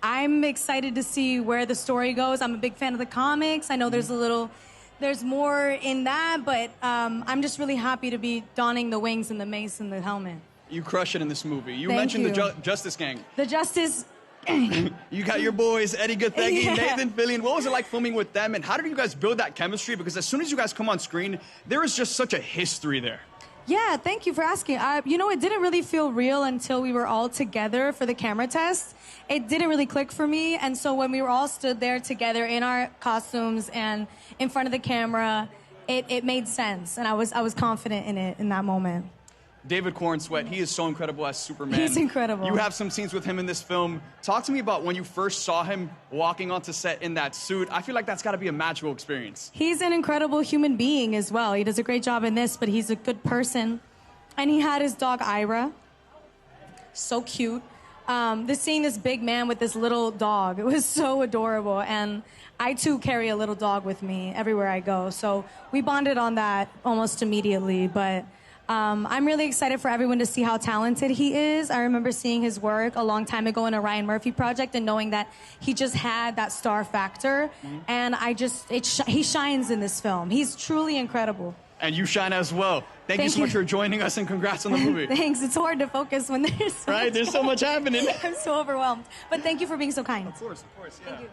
I'm excited to see where the story goes. I'm a big fan of the comics. I know there's more in that, but I'm just really happy to be donning the wings and the mace and the helmet. You crush it in this movie. You Thank mentioned you. the Justice Gang. The Justice You got your boys, Edi Gathegi, Yeah. Nathan Fillion. What was it like filming with them, and how did you guys build that chemistry? Because as soon as you guys come on screen, there is just such a history there. Yeah, thank you for asking. You know, it didn't really feel real until we were all together for the camera test. It didn't really click for me, and so when we were all stood there together in our costumes and in front of the camera, it made sense, and I was confident in it in that moment. David Corenswet, he is so incredible as Superman. He's incredible. You have some scenes with him in this film. Talk to me about when you first saw him walking onto set in that suit. I feel like that's got to be a magical experience. He's an incredible human being as well. He does a great job in this, but he's a good person. And he had his dog, Ira. So cute. Seeing this big man with this little dog, it was so adorable. And I, too, carry a little dog with me everywhere I go. So we bonded on that almost immediately, but I'm really excited for everyone to see how talented he is. I remember seeing his work a long time ago in a Ryan Murphy project and knowing that he just had that star factor. And he shines in this film. He's truly incredible. And you shine as well. Thank you so much for joining us, and congrats on the movie. Thanks. It's hard to focus when there's so much there's so much happening. I'm so overwhelmed. But thank you for being so kind. Of course, yeah. Thank you.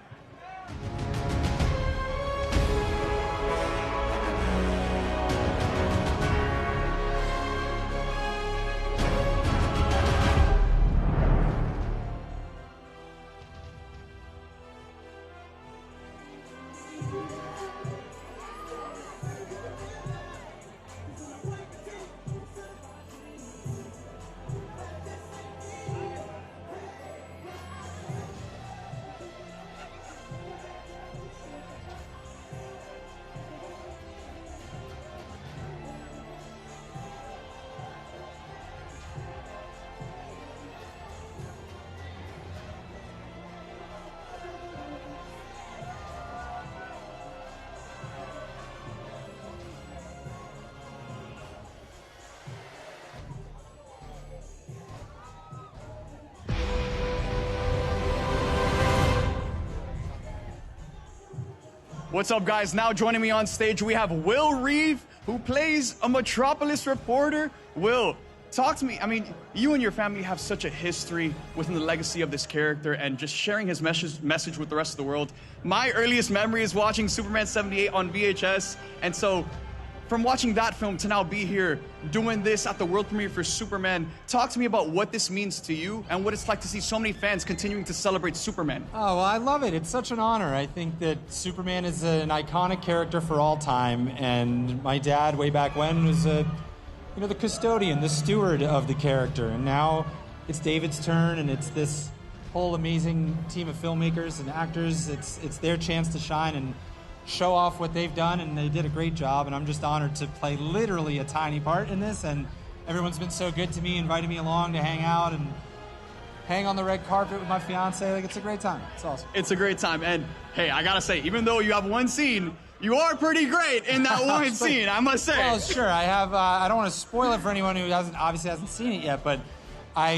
What's up, guys? Now joining me on stage, we have Will Reeve, who plays a Metropolis reporter. Will, talk to me. I mean, you and your family have such a history within the legacy of this character and just sharing his message with the rest of the world. My earliest memory is watching Superman 78 on VHS, and so from watching that film to now be here doing this at the world premiere for Superman, talk to me about what this means to you and what it's like to see so many fans continuing to celebrate Superman. Oh, well, I love it. It's such an honor. I think that Superman is an iconic character for all time, and my dad, way back when, was the custodian, the steward of the character, and now it's David's turn, and it's this whole amazing team of filmmakers and actors. It's their chance to shine and show off what they've done, and they did a great job, and I'm just honored to play literally a tiny part in this, and everyone's been so good to me, inviting me along to hang out and hang on the red carpet with my fiance. Like, it's a great time. It's awesome. It's a great time, and hey, I gotta say, even though you have one scene, you are pretty great in that one scene, I must say. Well, sure, I have, I don't want to spoil it for anyone who obviously hasn't seen it yet, but I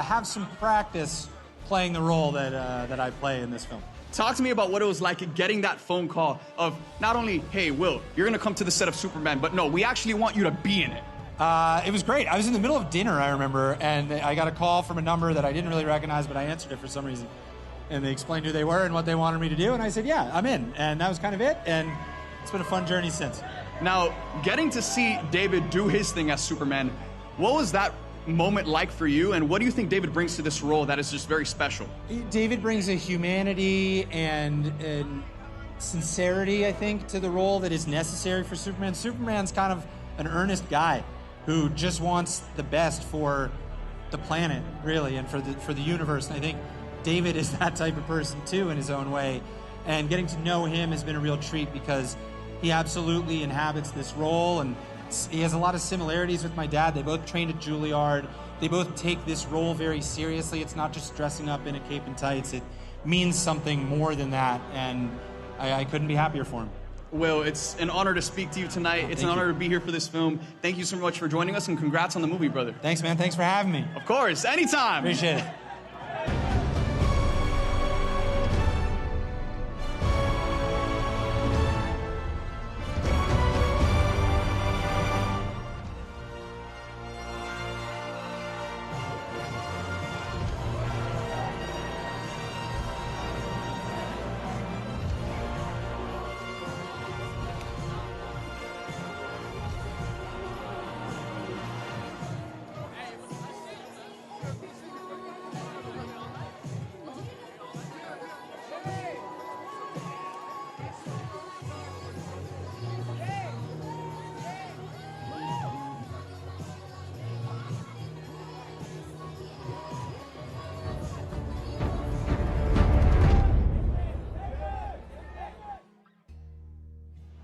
have some practice playing the role that I play in this film. Talk to me about what it was like getting that phone call of not only, hey, Will, you're going to come to the set of Superman, but no, we actually want you to be in it. It was great. I was in the middle of dinner, I remember, and I got a call from a number that I didn't really recognize, but I answered it for some reason. And they explained who they were and what they wanted me to do, and I said, yeah, I'm in. And that was kind of it, and it's been a fun journey since. Now, getting to see David do his thing as Superman, what was that moment like for you, and what do you think David brings to this role that is just very special? David brings a humanity and sincerity, I think, to the role that is necessary for Superman. Superman's kind of an earnest guy who just wants the best for the planet, really, and for the universe. And I think David is that type of person, too, in his own way. And getting to know him has been a real treat because he absolutely inhabits this role, and he has a lot of similarities with my dad. They both trained at Juilliard. They both take this role very seriously. It's not just dressing up in a cape and tights. It means something more than that, and I couldn't be happier for him. Will, it's an honor to speak to you tonight. It's an honor to be here for this film. Thank you so much for joining us, and congrats on the movie, brother. Thanks, man. Thanks for having me. Of course. Anytime. Appreciate it.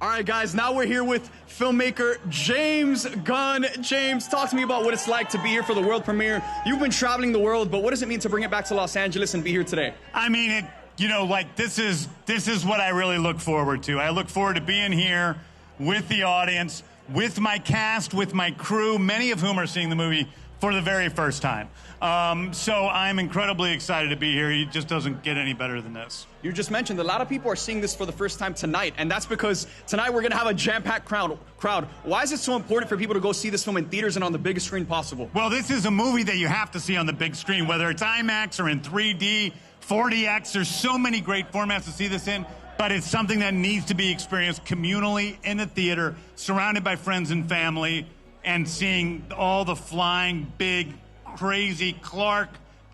All right, guys, now we're here with filmmaker James Gunn. James, talk to me about what it's like to be here for the world premiere. You've been traveling the world, but what does it mean to bring it back to Los Angeles and be here today? I mean, this is what I really look forward to. I look forward to being here with the audience, with my cast, with my crew, many of whom are seeing the movie for the very first time. So I'm incredibly excited to be here. It just doesn't get any better than this. You just mentioned a lot of people are seeing this for the first time tonight, and that's because tonight we're going to have a jam-packed crowd. Why is it so important for people to go see this film in theaters and on the biggest screen possible? Well, this is a movie that you have to see on the big screen, whether it's IMAX or in 3D, 4DX. There's so many great formats to see this in, but it's something that needs to be experienced communally in a theater, surrounded by friends and family, and seeing all the flying, big, crazy Clark,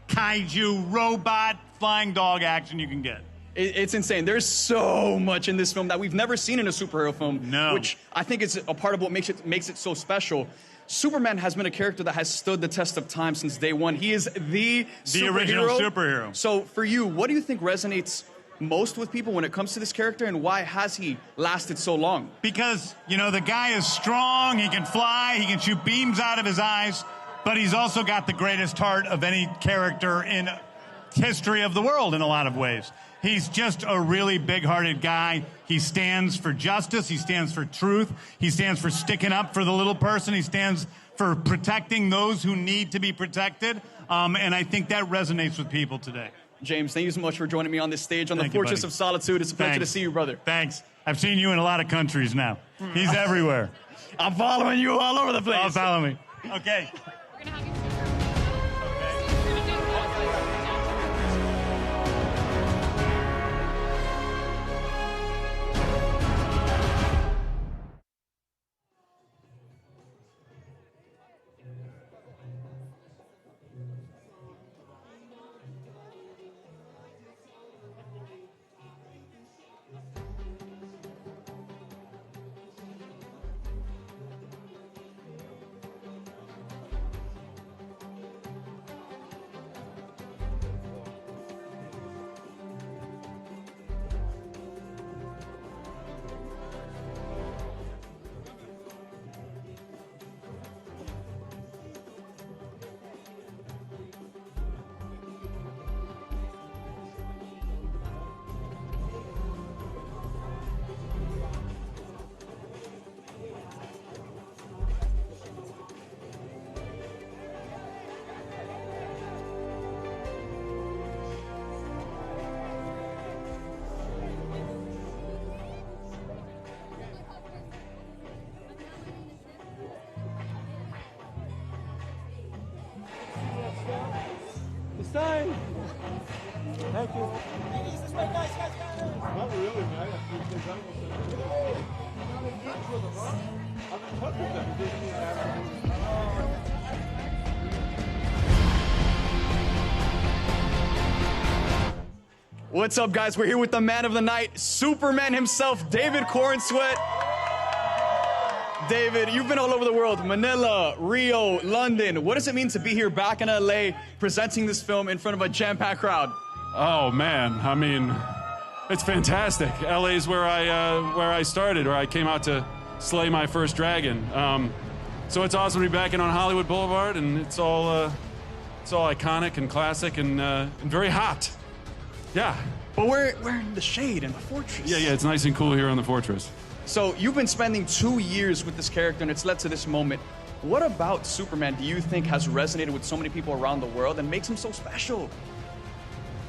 kaiju, robot, flying dog action you can get. It's insane. There's so much in this film that we've never seen in a superhero film, No. which I think is a part of what makes it so special. Superman has been a character that has stood the test of time since day one. He is the original superhero. So for you, what do you think resonates most with people when it comes to this character, and why has he lasted so long? Because, the guy is strong, he can fly, he can shoot beams out of his eyes, but he's also got the greatest heart of any character in history of the world in a lot of ways. He's just a really big-hearted guy. He stands for justice. He stands for truth. He stands for sticking up for the little person. He stands for protecting those who need to be protected. And I think that resonates with people today. James, thank you so much for joining me on this stage on Thank the you, Fortress buddy. of Solitude. It's a pleasure to Thanks. see you, brother. Thanks. I've seen you in a lot of countries now. He's everywhere. I'm following you all over the place. Oh, follow me. Okay. What's up, guys? We're here with the man of the night, Superman himself, David Corenswet. David, you've been all over the world, Manila, Rio, London. What does it mean to be here back in LA presenting this film in front of a jam-packed crowd? Oh, man. I mean, it's fantastic. LA is where I started, where I came out to slay my first dragon. So it's awesome to be back in on Hollywood Boulevard, and it's all iconic and classic and very hot. Yeah. But we're in the shade in the fortress. Yeah, it's nice and cool here on the fortress. So you've been spending 2 years with this character, and it's led to this moment. What about Superman do you think has resonated with so many people around the world and makes him so special?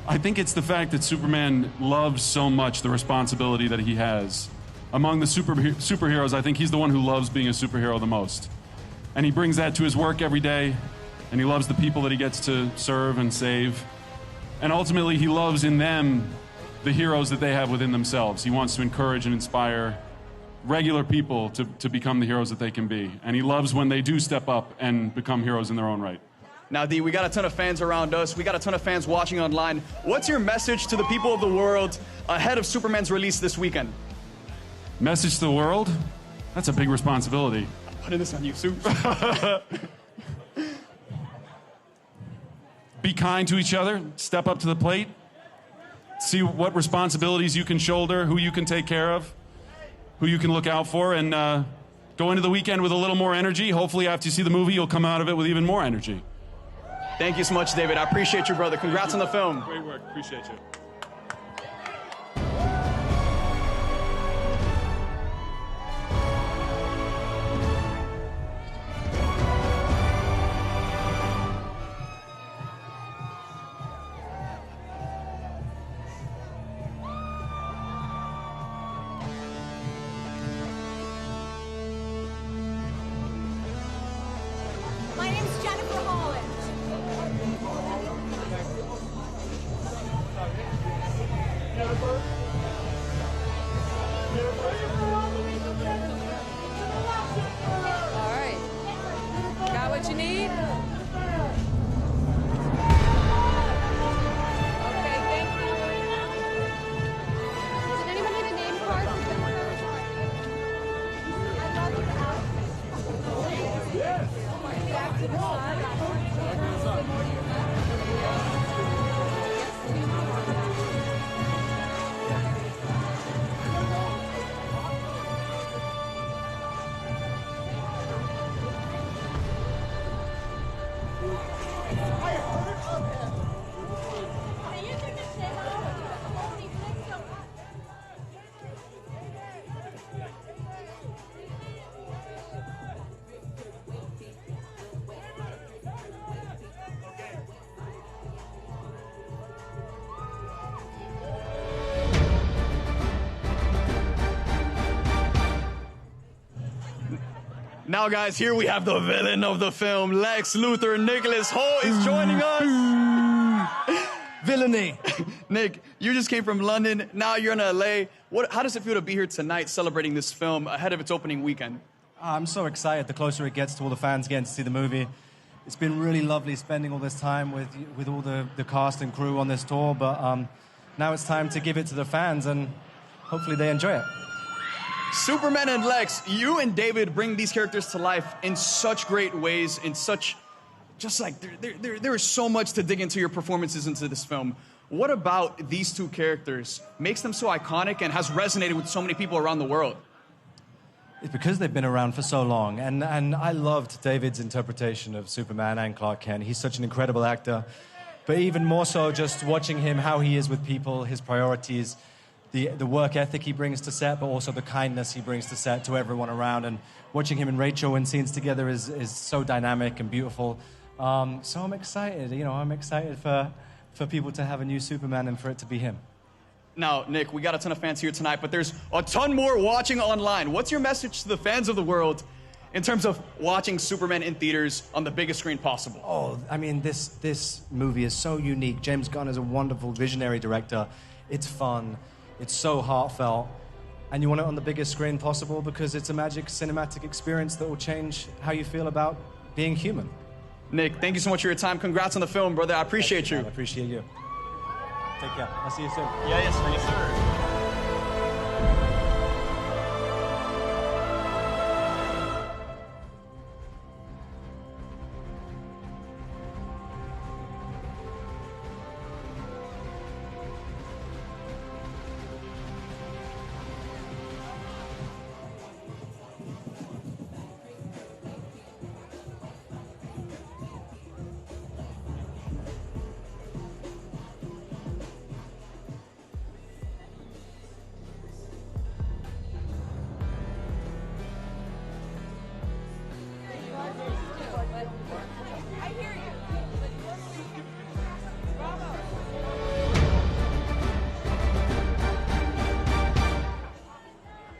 I think it's the fact that Superman loves so much the responsibility that he has. Among the superheroes, I think he's the one who loves being a superhero the most. And he brings that to his work every day, and he loves the people that he gets to serve and save. And ultimately, he loves in them the heroes that they have within themselves. He wants to encourage and inspire regular people to become the heroes that they can be. And he loves when they do step up and become heroes in their own right. Now, Dee, we got a ton of fans around us. We got a ton of fans watching online. What's your message to the people of the world ahead of Superman's release this weekend? Message to the world? That's a big responsibility. I'm putting this on you, Soup. Be kind to each other. Step up to the plate. See what responsibilities you can shoulder, who you can take care of, who you can look out for, and go into the weekend with a little more energy. Hopefully, after you see the movie, you'll come out of it with even more energy. Thank you so much, David. I appreciate you, brother. Congrats on the film. Great work. Appreciate you. Now, guys, here we have the villain of the film, Lex Luthor. Nicholas Hoult is joining us. Villainy. Nick, you just came from London. Now you're in LA. How does it feel to be here tonight celebrating this film ahead of its opening weekend? I'm so excited the closer it gets to all the fans getting to see the movie. It's been really lovely spending all this time with all the cast and crew on this tour, but now it's time to give it to the fans, and hopefully they enjoy it. Superman and Lex, you and David bring these characters to life in such great ways, in such, just like, there is so much to dig into your performances into this film. What about these two characters makes them so iconic and has resonated with so many people around the world? It's because they've been around for so long, and I loved David's interpretation of Superman and Clark Kent. He's such an incredible actor, but even more so just watching him, how he is with people, his priorities, the work ethic he brings to set, but also the kindness he brings to set to everyone around. And watching him and Rachel in scenes together is so dynamic and beautiful. So I'm excited. I'm excited for people to have a new Superman and for it to be him. Now, Nick, we got a ton of fans here tonight, but there's a ton more watching online. What's your message to the fans of the world in terms of watching Superman in theaters on the biggest screen possible? Oh, I mean, this movie is so unique. James Gunn is a wonderful visionary director. It's fun. It's so heartfelt, and you want it on the biggest screen possible because it's a magic cinematic experience that will change how you feel about being human. Nick, thank you so much for your time. Congrats on the film, brother. I appreciate you. I appreciate you. Take care. I'll see you soon. Yes, sir.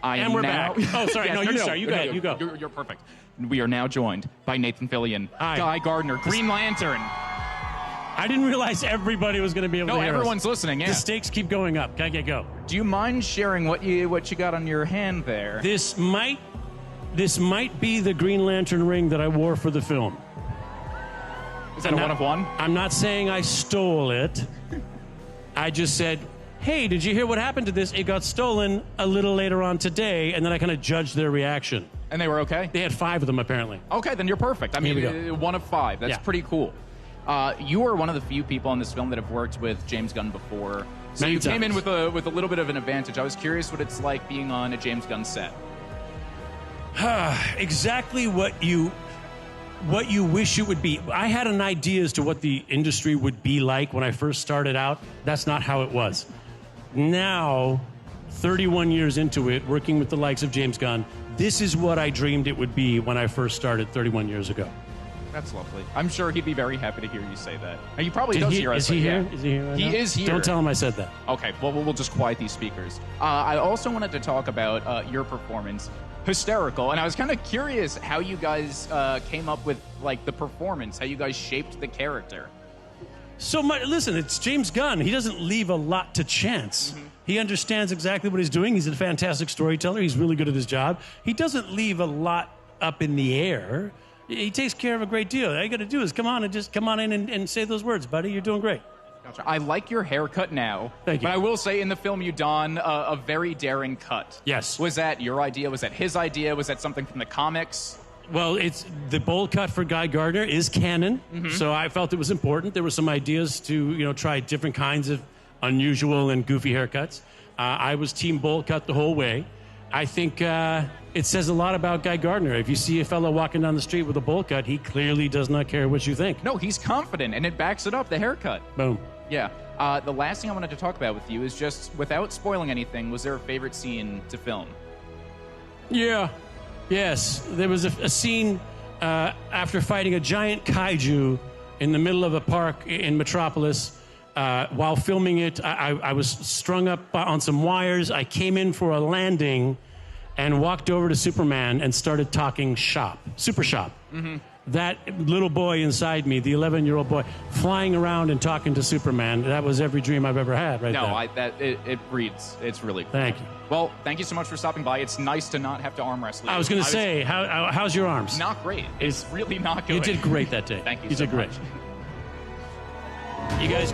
And we're back. Oh, sorry. Yes, no, you start. You go. You go. You're perfect. We are now joined by Nathan Fillion, Hi. Guy Gardner, Green Lantern. I didn't realize everybody was going to be able to hear us. Everyone's listening, yeah. The stakes keep going up. Gotta go. Do you mind sharing what you got on your hand there? This might be the Green Lantern ring that I wore for the film. Is that a one of one? I'm not saying I stole it. I just said, hey, did you hear what happened to this? It got stolen a little later on today, and then I kind of judged their reaction. And they were okay? They had 5 of them, apparently. Okay, then you're perfect. I mean, 1 of 5. That's pretty cool. You are one of the few people in this film that have worked with James Gunn before. So you came in with a little bit of an advantage. I was curious what it's like being on a James Gunn set. Exactly what you wish it would be. I had an idea as to what the industry would be like when I first started out. That's not how it was. Now, 31 years into it, working with the likes of James Gunn, this is what I dreamed it would be when I first started 31 years ago. That's lovely. I'm sure he'd be very happy to hear you say that. And he probably does hear us. Is he here? Is he here right now? He is here. Don't tell him I said that. Okay, well, we'll just quiet these speakers. I also wanted to talk about your performance. Hysterical. And I was kind of curious how you guys came up with, like, the performance, how you guys shaped the character. So much. Listen, it's James Gunn. He doesn't leave a lot to chance. Mm-hmm. He understands exactly what he's doing. He's a fantastic storyteller. He's really good at his job. He doesn't leave a lot up in the air. He takes care of a great deal. All you got to do is come on in and say those words, buddy. You're doing great. Gotcha. I like your haircut now. Thank you. But I will say, in the film, you don a very daring cut. Yes. Was that your idea? Was that his idea? Was that something from the comics? Well, it's the bowl cut for Guy Gardner is canon, so I felt it was important. There were some ideas to try different kinds of unusual and goofy haircuts. I was team bowl cut the whole way. I think it says a lot about Guy Gardner. If you see a fellow walking down the street with a bowl cut, he clearly does not care what you think. No, he's confident, and it backs it up, the haircut. Boom. Yeah. The last thing I wanted to talk about with you is just, without spoiling anything, was there a favorite scene to film? Yeah. Yes. There was a scene after fighting a giant kaiju in the middle of a park in Metropolis. While filming it, I was strung up on some wires. I came in for a landing and walked over to Superman and started talking super shop. Mm-hmm. That little boy inside me, the 11-year-old boy, flying around and talking to Superman, that was every dream I've ever had right there. It reads. It's really cool. Thank you. Well, thank you so much for stopping by. It's nice to not have to arm wrestle you. I was going to say, how's your arms? Not great. It's really not good. You did great that day. Thank you so so did great. much. You guys...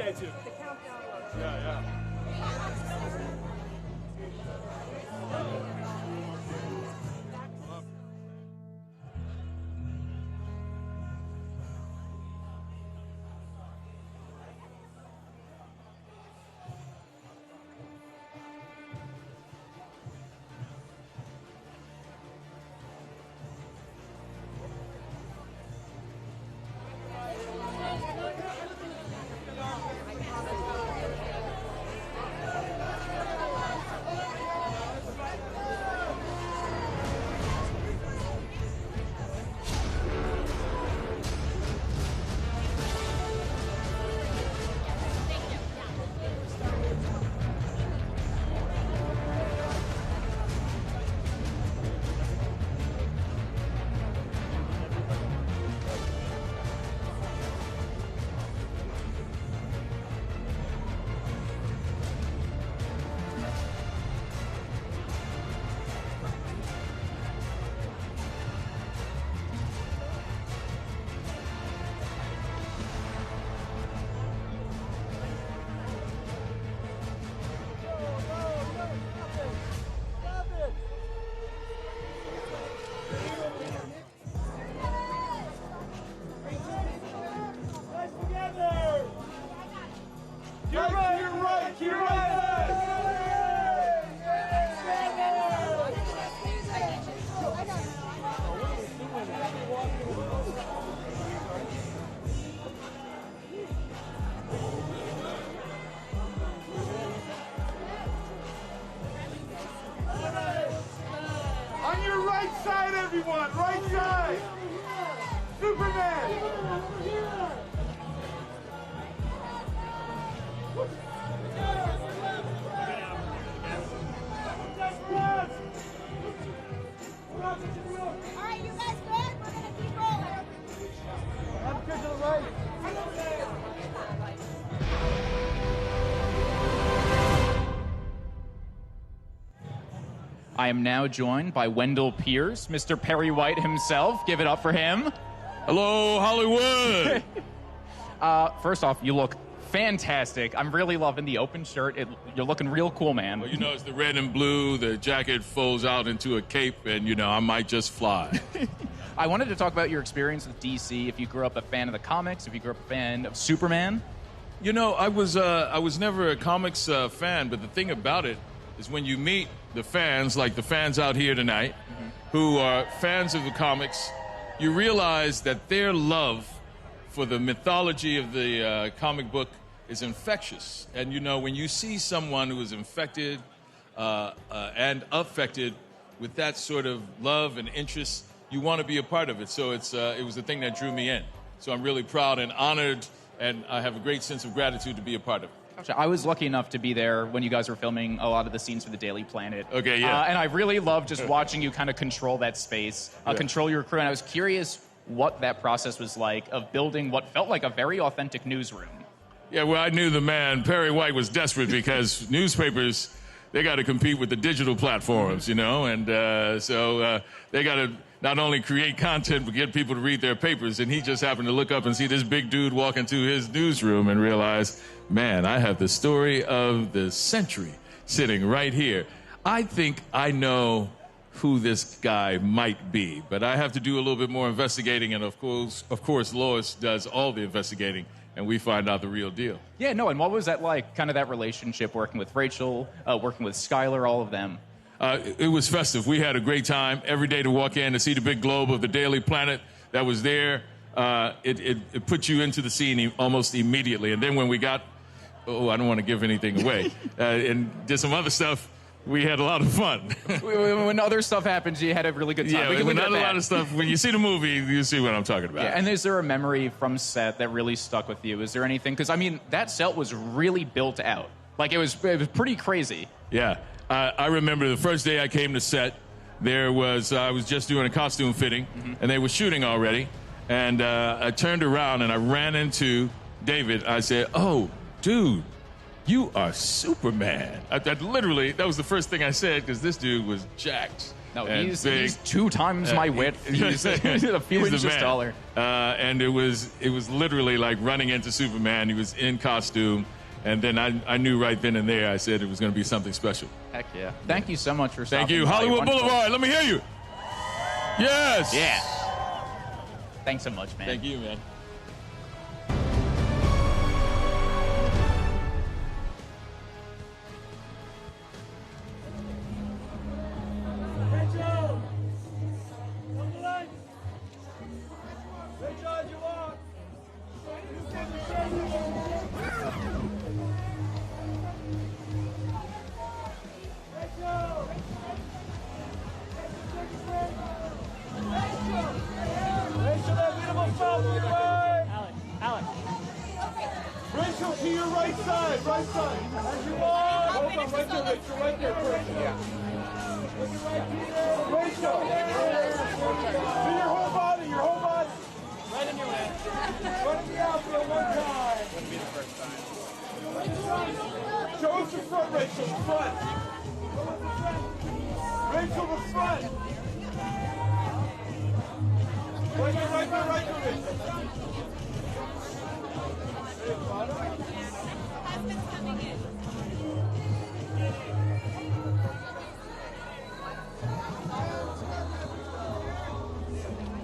Appreciate you. Yeah. Everyone, right side! Superman! Alright, you guys good? We're gonna keep rolling. I'm good to the right. I am now joined by Wendell Pierce, Mr. Perry White himself. Give it up for him. Hello, Hollywood. First off, you look fantastic. I'm really loving the open shirt. You're looking real cool, man. Well, you know, it's the red and blue. The jacket folds out into a cape, and, you know, I might just fly. I wanted to talk about your experience with DC. If you grew up a fan of the comics, if you grew up a fan of Superman. You know, I was never a comics fan, but the thing about it is when you meet the fans, like the fans out here tonight, who are fans of the comics, you realize that their love for the mythology of the comic book is infectious. And, you know, when you see someone who is infected and affected with that sort of love and interest, you want to be a part of it. So it was the thing that drew me in. So I'm really proud and honored, and I have a great sense of gratitude to be a part of it. I was lucky enough to be there when you guys were filming a lot of the scenes for the Daily Planet. Okay, yeah. And I really loved just watching you kind of control that space, control your crew. And I was curious what that process was like of building what felt like a very authentic newsroom. Yeah, well, I knew the man, Perry White, was desperate because newspapers, they got to compete with the digital platforms, you know, and so they got to not only create content but get people to read their papers. And he just happened to look up and see this big dude walk into his newsroom and realize, man, I have the story of the century sitting right here. I think I know who this guy might be, but I have to do a little bit more investigating, and of course, Lois does all the investigating, and we find out the real deal. Yeah, no, and what was that like, kind of that relationship working with Rachel, working with Skyler, all of them? It was festive. We had a great time every day to walk in to see the big globe of the Daily Planet that was there. It put you into the scene almost immediately. And then when we got, I don't want to give anything away, and did some other stuff, we had a lot of fun. When other stuff happens, you had a really good time. Yeah, when a lot of stuff, when you see the movie, you see what I'm talking about. Yeah, and is there a memory from set that really stuck with you? Is there anything? Because, I mean, that set was really built out. Like, it was pretty crazy. Yeah. I remember the first day I came to set, I was just doing a costume fitting, and they were shooting already. And I turned around and I ran into David. I said, "Oh, dude, you are Superman." That was the first thing I said, because this dude was jacked. No, and he's big. 2 times my width. He's a few He's the inches man. taller. And it was literally like running into Superman. He was in costume, and then I knew right then and there. I said it was going to be something special. Heck yeah! Thank you so much for stopping. Thank you, by. Hollywood Wonderful. Boulevard. Let me hear you. Yes. Yeah. Thanks so much, man. Thank you, man. Rachel, to your right side, right side. As you are. Hold on, right there, Rachel, right there, Rachel. Rachel. To your whole body, your whole body. Right in your head. Right in the outfield one time. Wouldn't be the first time. Show us the front, Rachel, the front. Rachel, the front. Right there, right there, right there, Rachel.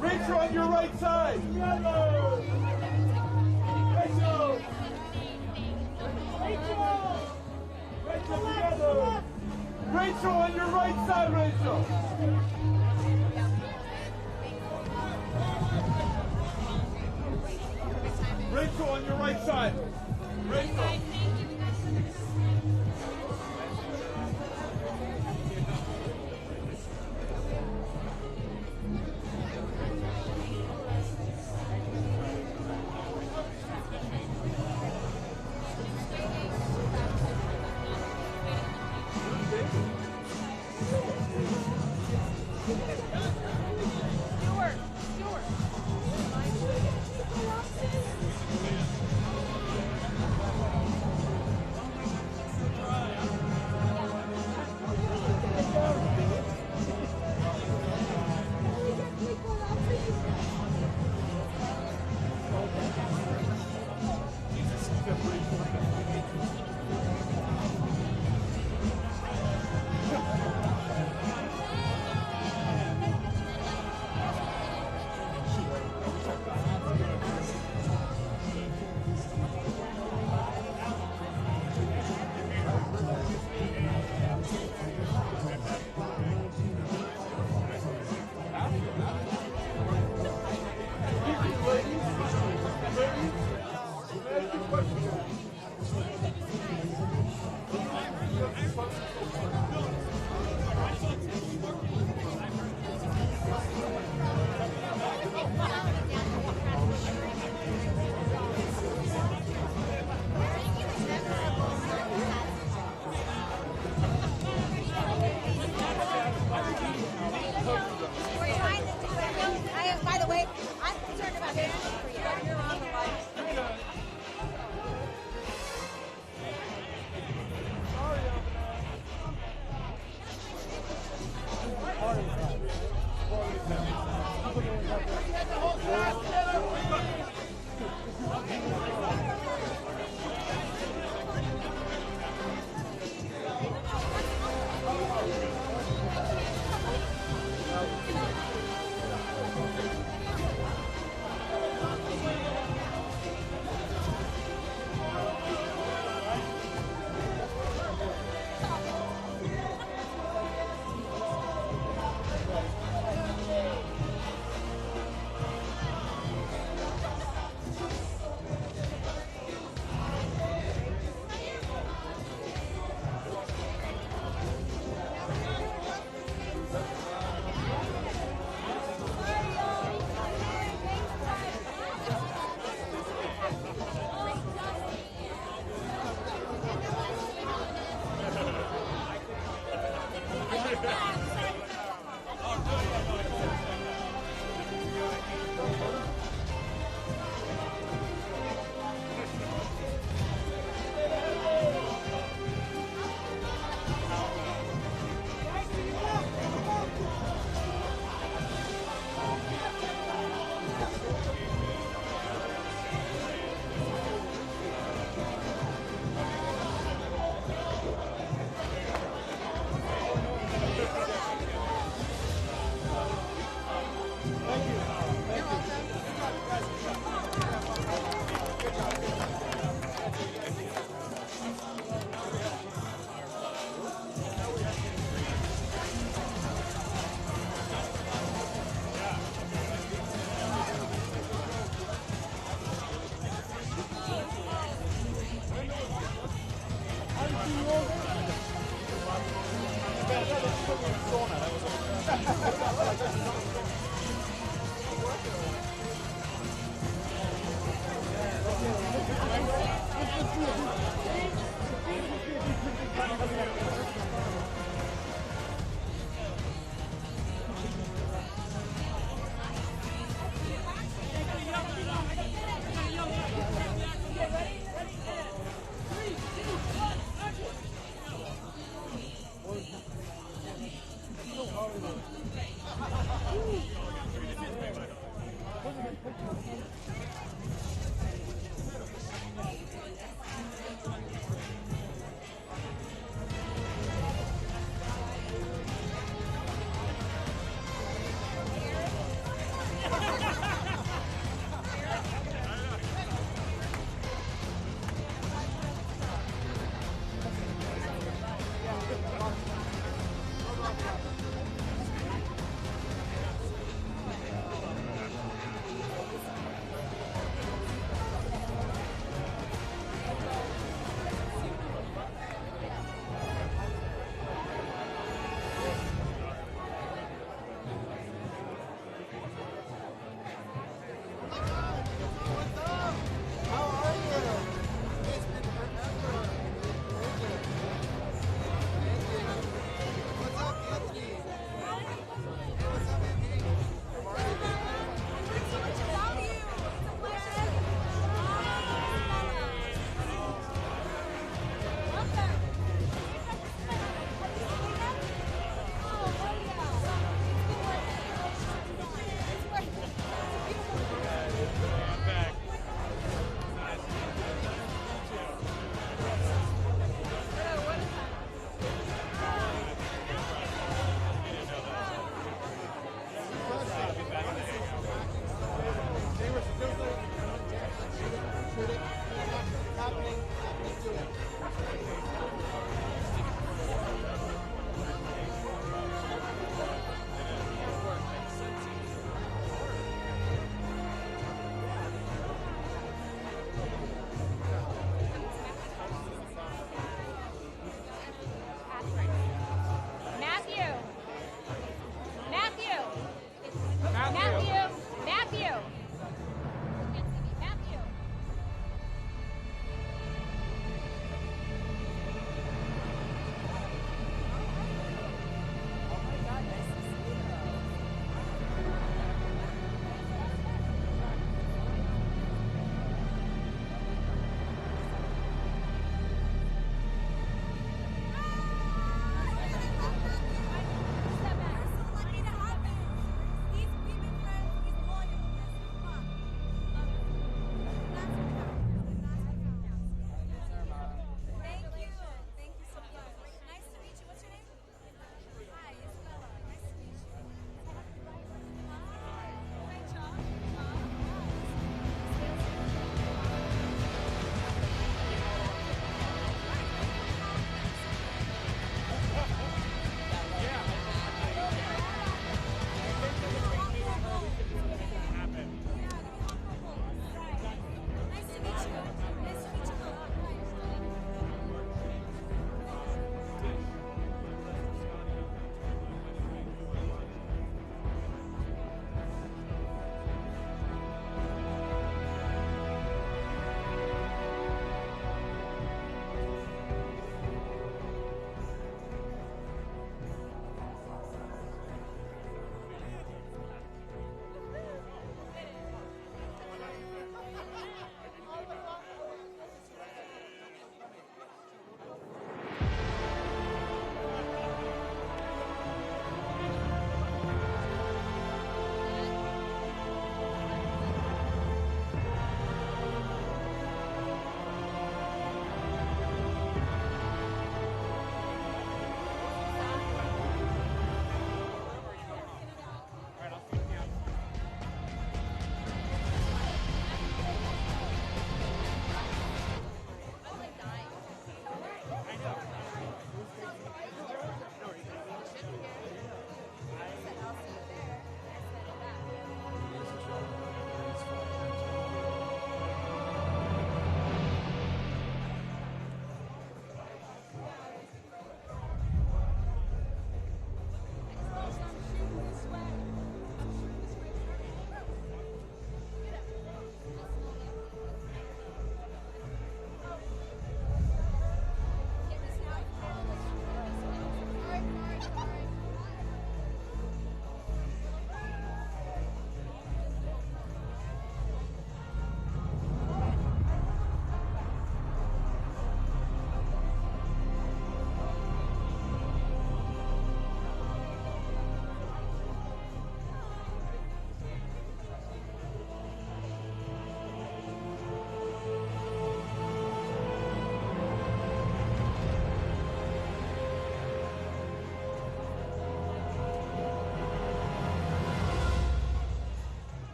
Rachel on your right side. Rachel. Rachel. Rachel together. Rachel on your right side, Rachel. Rachel on your right side. Rachel.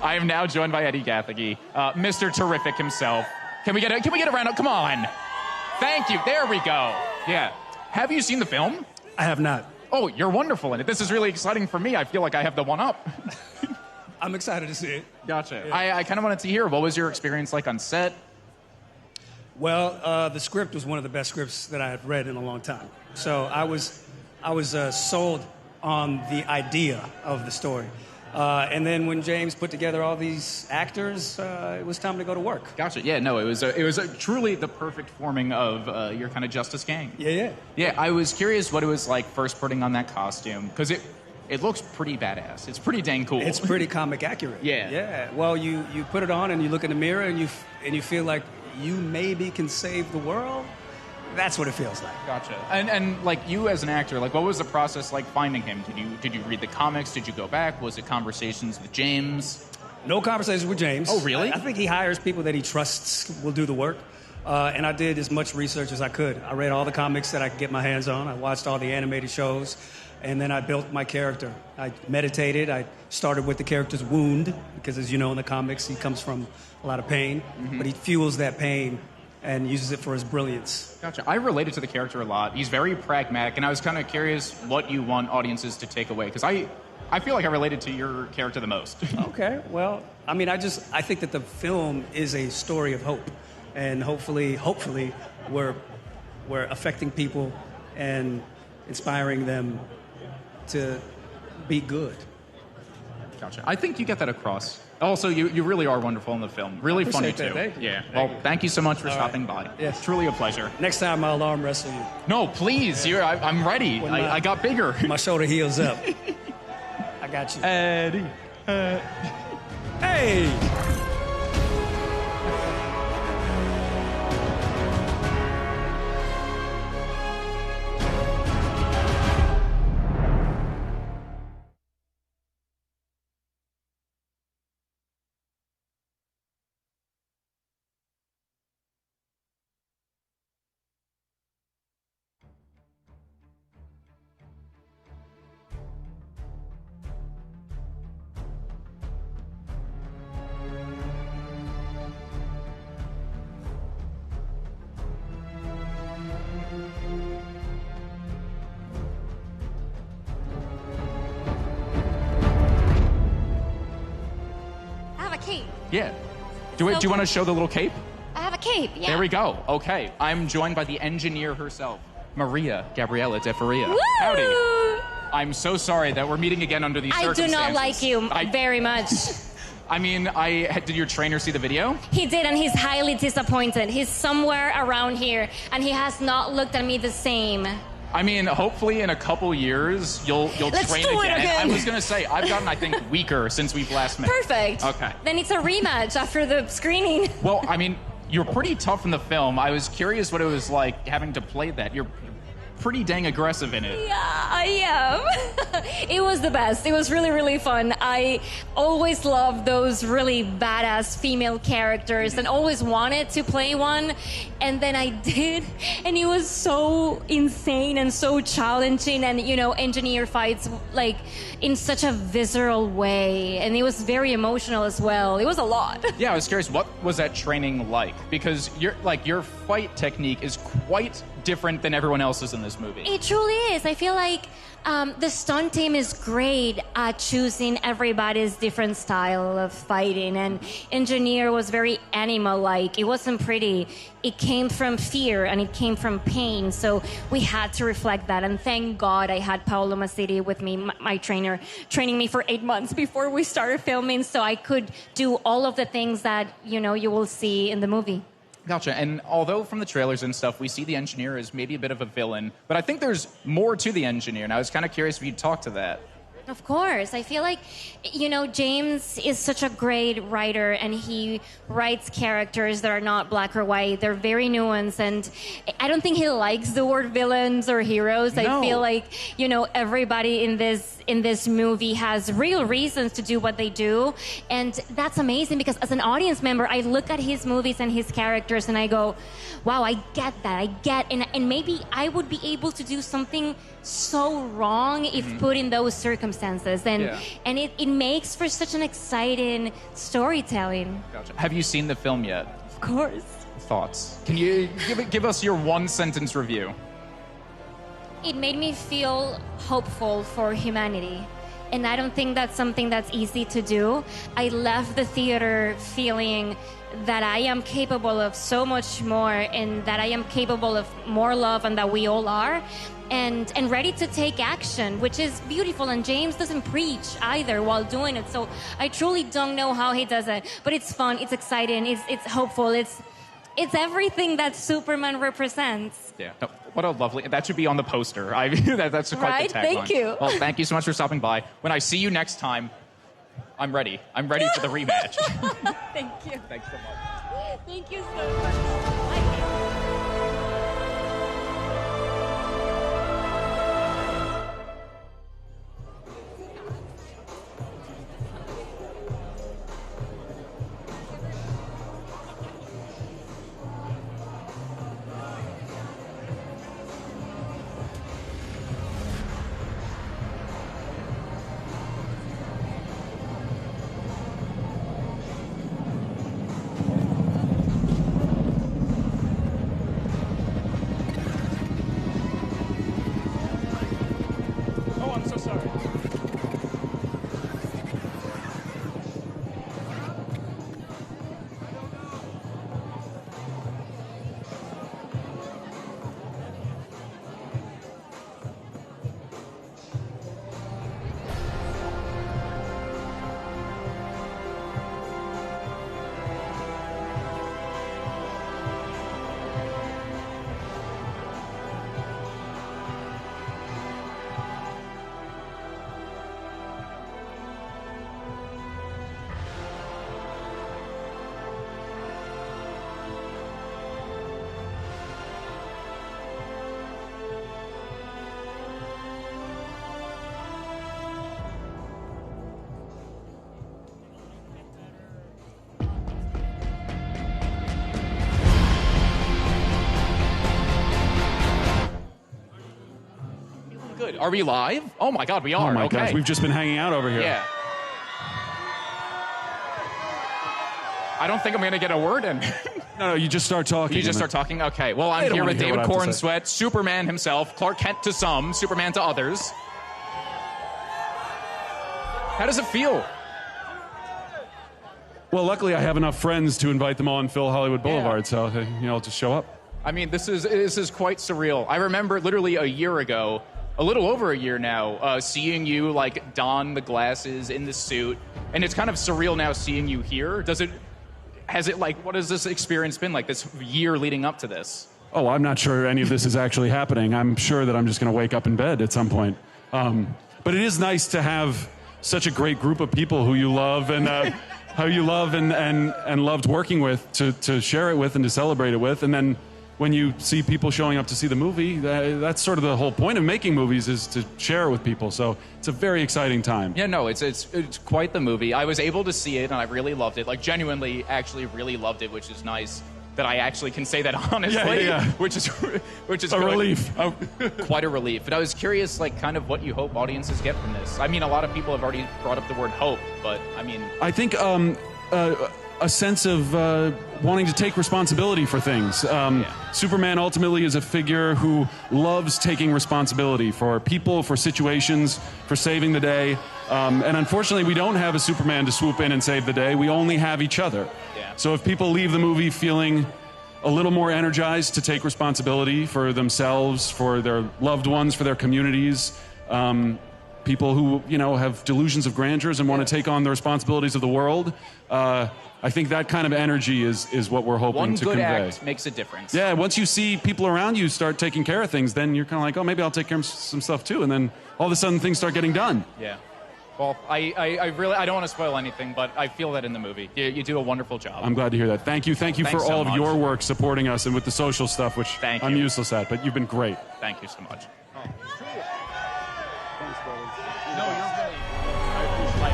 I am now joined by Edi Gathegi, Mr. Terrific himself. Can we get a round of, come on. Thank you, there we go. Yeah. Have you seen the film? I have not. Oh, you're wonderful in it. This is really exciting for me. I feel like I have the one up. I'm excited to see it. Gotcha. Yeah. I kind of wanted to hear, what was your experience like on set? Well, the script was one of the best scripts that I had read in a long time. So I was sold on the idea of the story. And then when James put together all these actors, it was time to go to work. Gotcha. Yeah, no, it was truly the perfect forming of your kind of Justice Gang. Yeah. Yeah, I was curious what it was like first putting on that costume, because it looks pretty badass. It's pretty dang cool. It's pretty comic accurate. Yeah. Yeah. Well, you put it on and you look in the mirror and you feel like you maybe can save the world. That's what it feels like. Gotcha. And like you as an actor, like what was the process like finding him? Did you read the comics? Did you go back? Was it conversations with James? No conversations with James. Oh, really? I think he hires people that he trusts will do the work. And I did as much research as I could. I read all the comics that I could get my hands on. I watched all the animated shows. And then I built my character. I meditated. I started with the character's wound, because as you know in the comics, he comes from a lot of pain. Mm-hmm. But he fuels that pain and uses it for his brilliance. Gotcha. I related to the character a lot. He's very pragmatic, and I was kind of curious what you want audiences to take away, because I feel like I related to your character the most. Okay, well, I mean, I think that the film is a story of hope, and hopefully we're affecting people and inspiring them to be good. Gotcha. I think you get that across. Also, you really are wonderful in the film. Really funny, too. Thank you. Yeah. Well, thank you so much for stopping by. Yes. Truly a pleasure. Next time I'll arm wrestle you. No, please. I'm ready. I got bigger. My shoulder heals up. I got you. Edi. Hey! Yeah. Do you want to show the little cape? I have a cape, yeah. There we go. Okay. I'm joined by the engineer herself, Maria Gabriela de Faria. Woo! Howdy. I'm so sorry that we're meeting again under these circumstances. I do not like you very much. I mean, did your trainer see the video? He did, and he's highly disappointed. He's somewhere around here, and he has not looked at me the same. I mean, hopefully in a couple years, you'll Let's train do it again. I was going to say, I've gotten, I think, weaker since we've last met. Perfect. Okay. Then it's a rematch after the screening. Well, I mean, you're pretty tough in the film. I was curious what it was like having to play that. You're pretty dang aggressive in it. Yeah, I am. It was the best. It was really, really fun. I always loved those really badass female characters and always wanted to play one. And then I did. And it was so insane and so challenging and, engineer fights like in such a visceral way. And it was very emotional as well. It was a lot. Yeah, I was curious, what was that training like? Because your fight technique is quite different than everyone else's in this movie. It truly is. I feel like the stunt team is great at choosing everybody's different style of fighting, and Engineer was very animal-like. It wasn't pretty. It came from fear and it came from pain, so we had to reflect that. And thank God I had Paolo Massiti with me, my trainer, training me for 8 months before we started filming, so I could do all of the things that you will see in the movie. Gotcha. And although from the trailers and stuff, we see the engineer as maybe a bit of a villain, but I think there's more to the engineer, and I was kind of curious if you'd talk to that. Of course. I feel like, James is such a great writer, and he writes characters that are not black or white. They're very nuanced, and I don't think he likes the word villains or heroes. No. I feel like, everybody in this in this movie has real reasons to do what they do, and that's amazing because as an audience member, I look at his movies and his characters and I go, wow, I get that, and maybe I would be able to do something so wrong if put in those circumstances, and it makes for such an exciting storytelling. Gotcha. Have you seen the film yet? Of course. Thoughts? Can you give us your one-sentence review? It made me feel hopeful for humanity. And I don't think that's something that's easy to do. I left the theater feeling that I am capable of so much more, and that I am capable of more love, and that we all are, and ready to take action, which is beautiful. And James doesn't preach either while doing it. So I truly don't know how he does it. But it's fun, it's exciting, it's hopeful, it's everything that Superman represents. Yeah. No, what a lovely... That should be on the poster. That's quite Right? the tagline. Thank you. Well, thank you so much for stopping by. When I see you next time, I'm ready. I'm ready for the rematch. Thank you. Thanks so much. Thank you so much. Oh, I'm so sorry. Good. Are we live? Oh my God, we are. Oh my okay. gosh, we've just been hanging out over here. Yeah. I don't think I'm going to get a word in. No, you just start talking. You just start talking? Okay. Well, They I'm don't here wanna with hear David what I have to say. Corenswet, Superman himself, Clark Kent to some, Superman to others. How does it feel? Well, luckily I have enough friends to invite them on Phil Hollywood Boulevard, so I'll just show up. I mean, this is quite surreal. I remember literally a year ago, a little over a year now, seeing you like don the glasses in the suit, and it's kind of surreal now seeing you here. What has this experience been like this year leading up to this? Oh, I'm not sure any of this is actually happening. I'm sure that I'm just going to wake up in bed at some point. But it is nice to have such a great group of people who you love and how you love and loved working with to share it with and to celebrate it with. And then when you see people showing up to see the movie, that's sort of the whole point of making movies, is to share it with people. So it's a very exciting time. Yeah, no, it's quite the movie. I was able to see it, and I really loved it. Like, genuinely, actually really loved it, which is nice that I actually can say that honestly. Yeah. Which is a good. relief. Quite a relief. And I was curious, like, kind of what you hope audiences get from this. I mean, a lot of people have already brought up the word hope, but I mean, I think a sense of wanting to take responsibility for things. Superman ultimately is a figure who loves taking responsibility for people, for situations, for saving the day. And unfortunately, we don't have a Superman to swoop in and save the day. We only have each other. Yeah. So if people leave the movie feeling a little more energized to take responsibility for themselves, for their loved ones, for their communities, people who, have delusions of grandeur and want to take on the responsibilities of the world, I think that kind of energy is what we're hoping to convey. One good act makes a difference. Yeah, once you see people around you start taking care of things, then you're kind of like, oh, maybe I'll take care of some stuff too. And then all of a sudden things start getting done. Yeah. Well, I really don't want to spoil anything, but I feel that in the movie. You do a wonderful job. I'm glad to hear that. Thank you. Thank you Thanks for so all of much. your work supporting us and with the social stuff, which Thank I'm you. useless at, but you've been great. Thank you so much. Thanks, bro. No, you're really. I appreciate.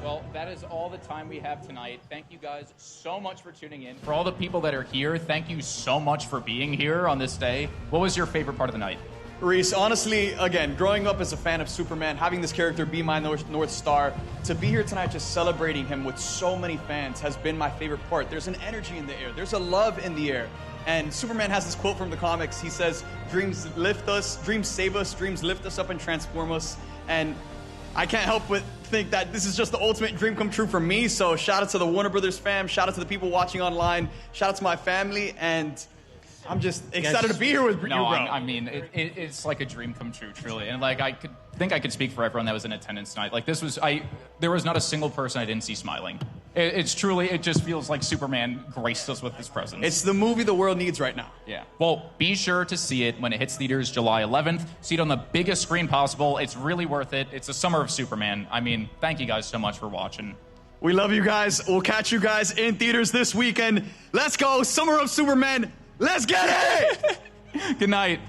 Well, that is all the time we have tonight. Thank you guys so much for tuning in. For all the people that are here, thank you so much for being here on this day. What was your favorite part of the night? Reese, honestly, again, growing up as a fan of Superman, having this character be my North Star, to be here tonight just celebrating him with so many fans has been my favorite part. There's an energy in the air. There's a love in the air. And Superman has this quote from the comics. He says, "Dreams lift us, dreams save us, dreams lift us up and transform us." And I can't help but think that this is just the ultimate dream come true for me. So shout out to the Warner Brothers fam, shout out to the people watching online, shout out to my family, and I'm just excited to be here with you, bro. I mean, it's like a dream come true, truly. And like, I could speak for everyone that was in attendance tonight. Like, there was not a single person I didn't see smiling. It just feels like Superman graced us with his presence. It's the movie the world needs right now. Yeah. Well, be sure to see it when it hits theaters July 11th. See it on the biggest screen possible. It's really worth it. It's the summer of Superman. I mean, thank you guys so much for watching. We love you guys. We'll catch you guys in theaters this weekend. Let's go. Summer of Superman. Let's get it! Good night.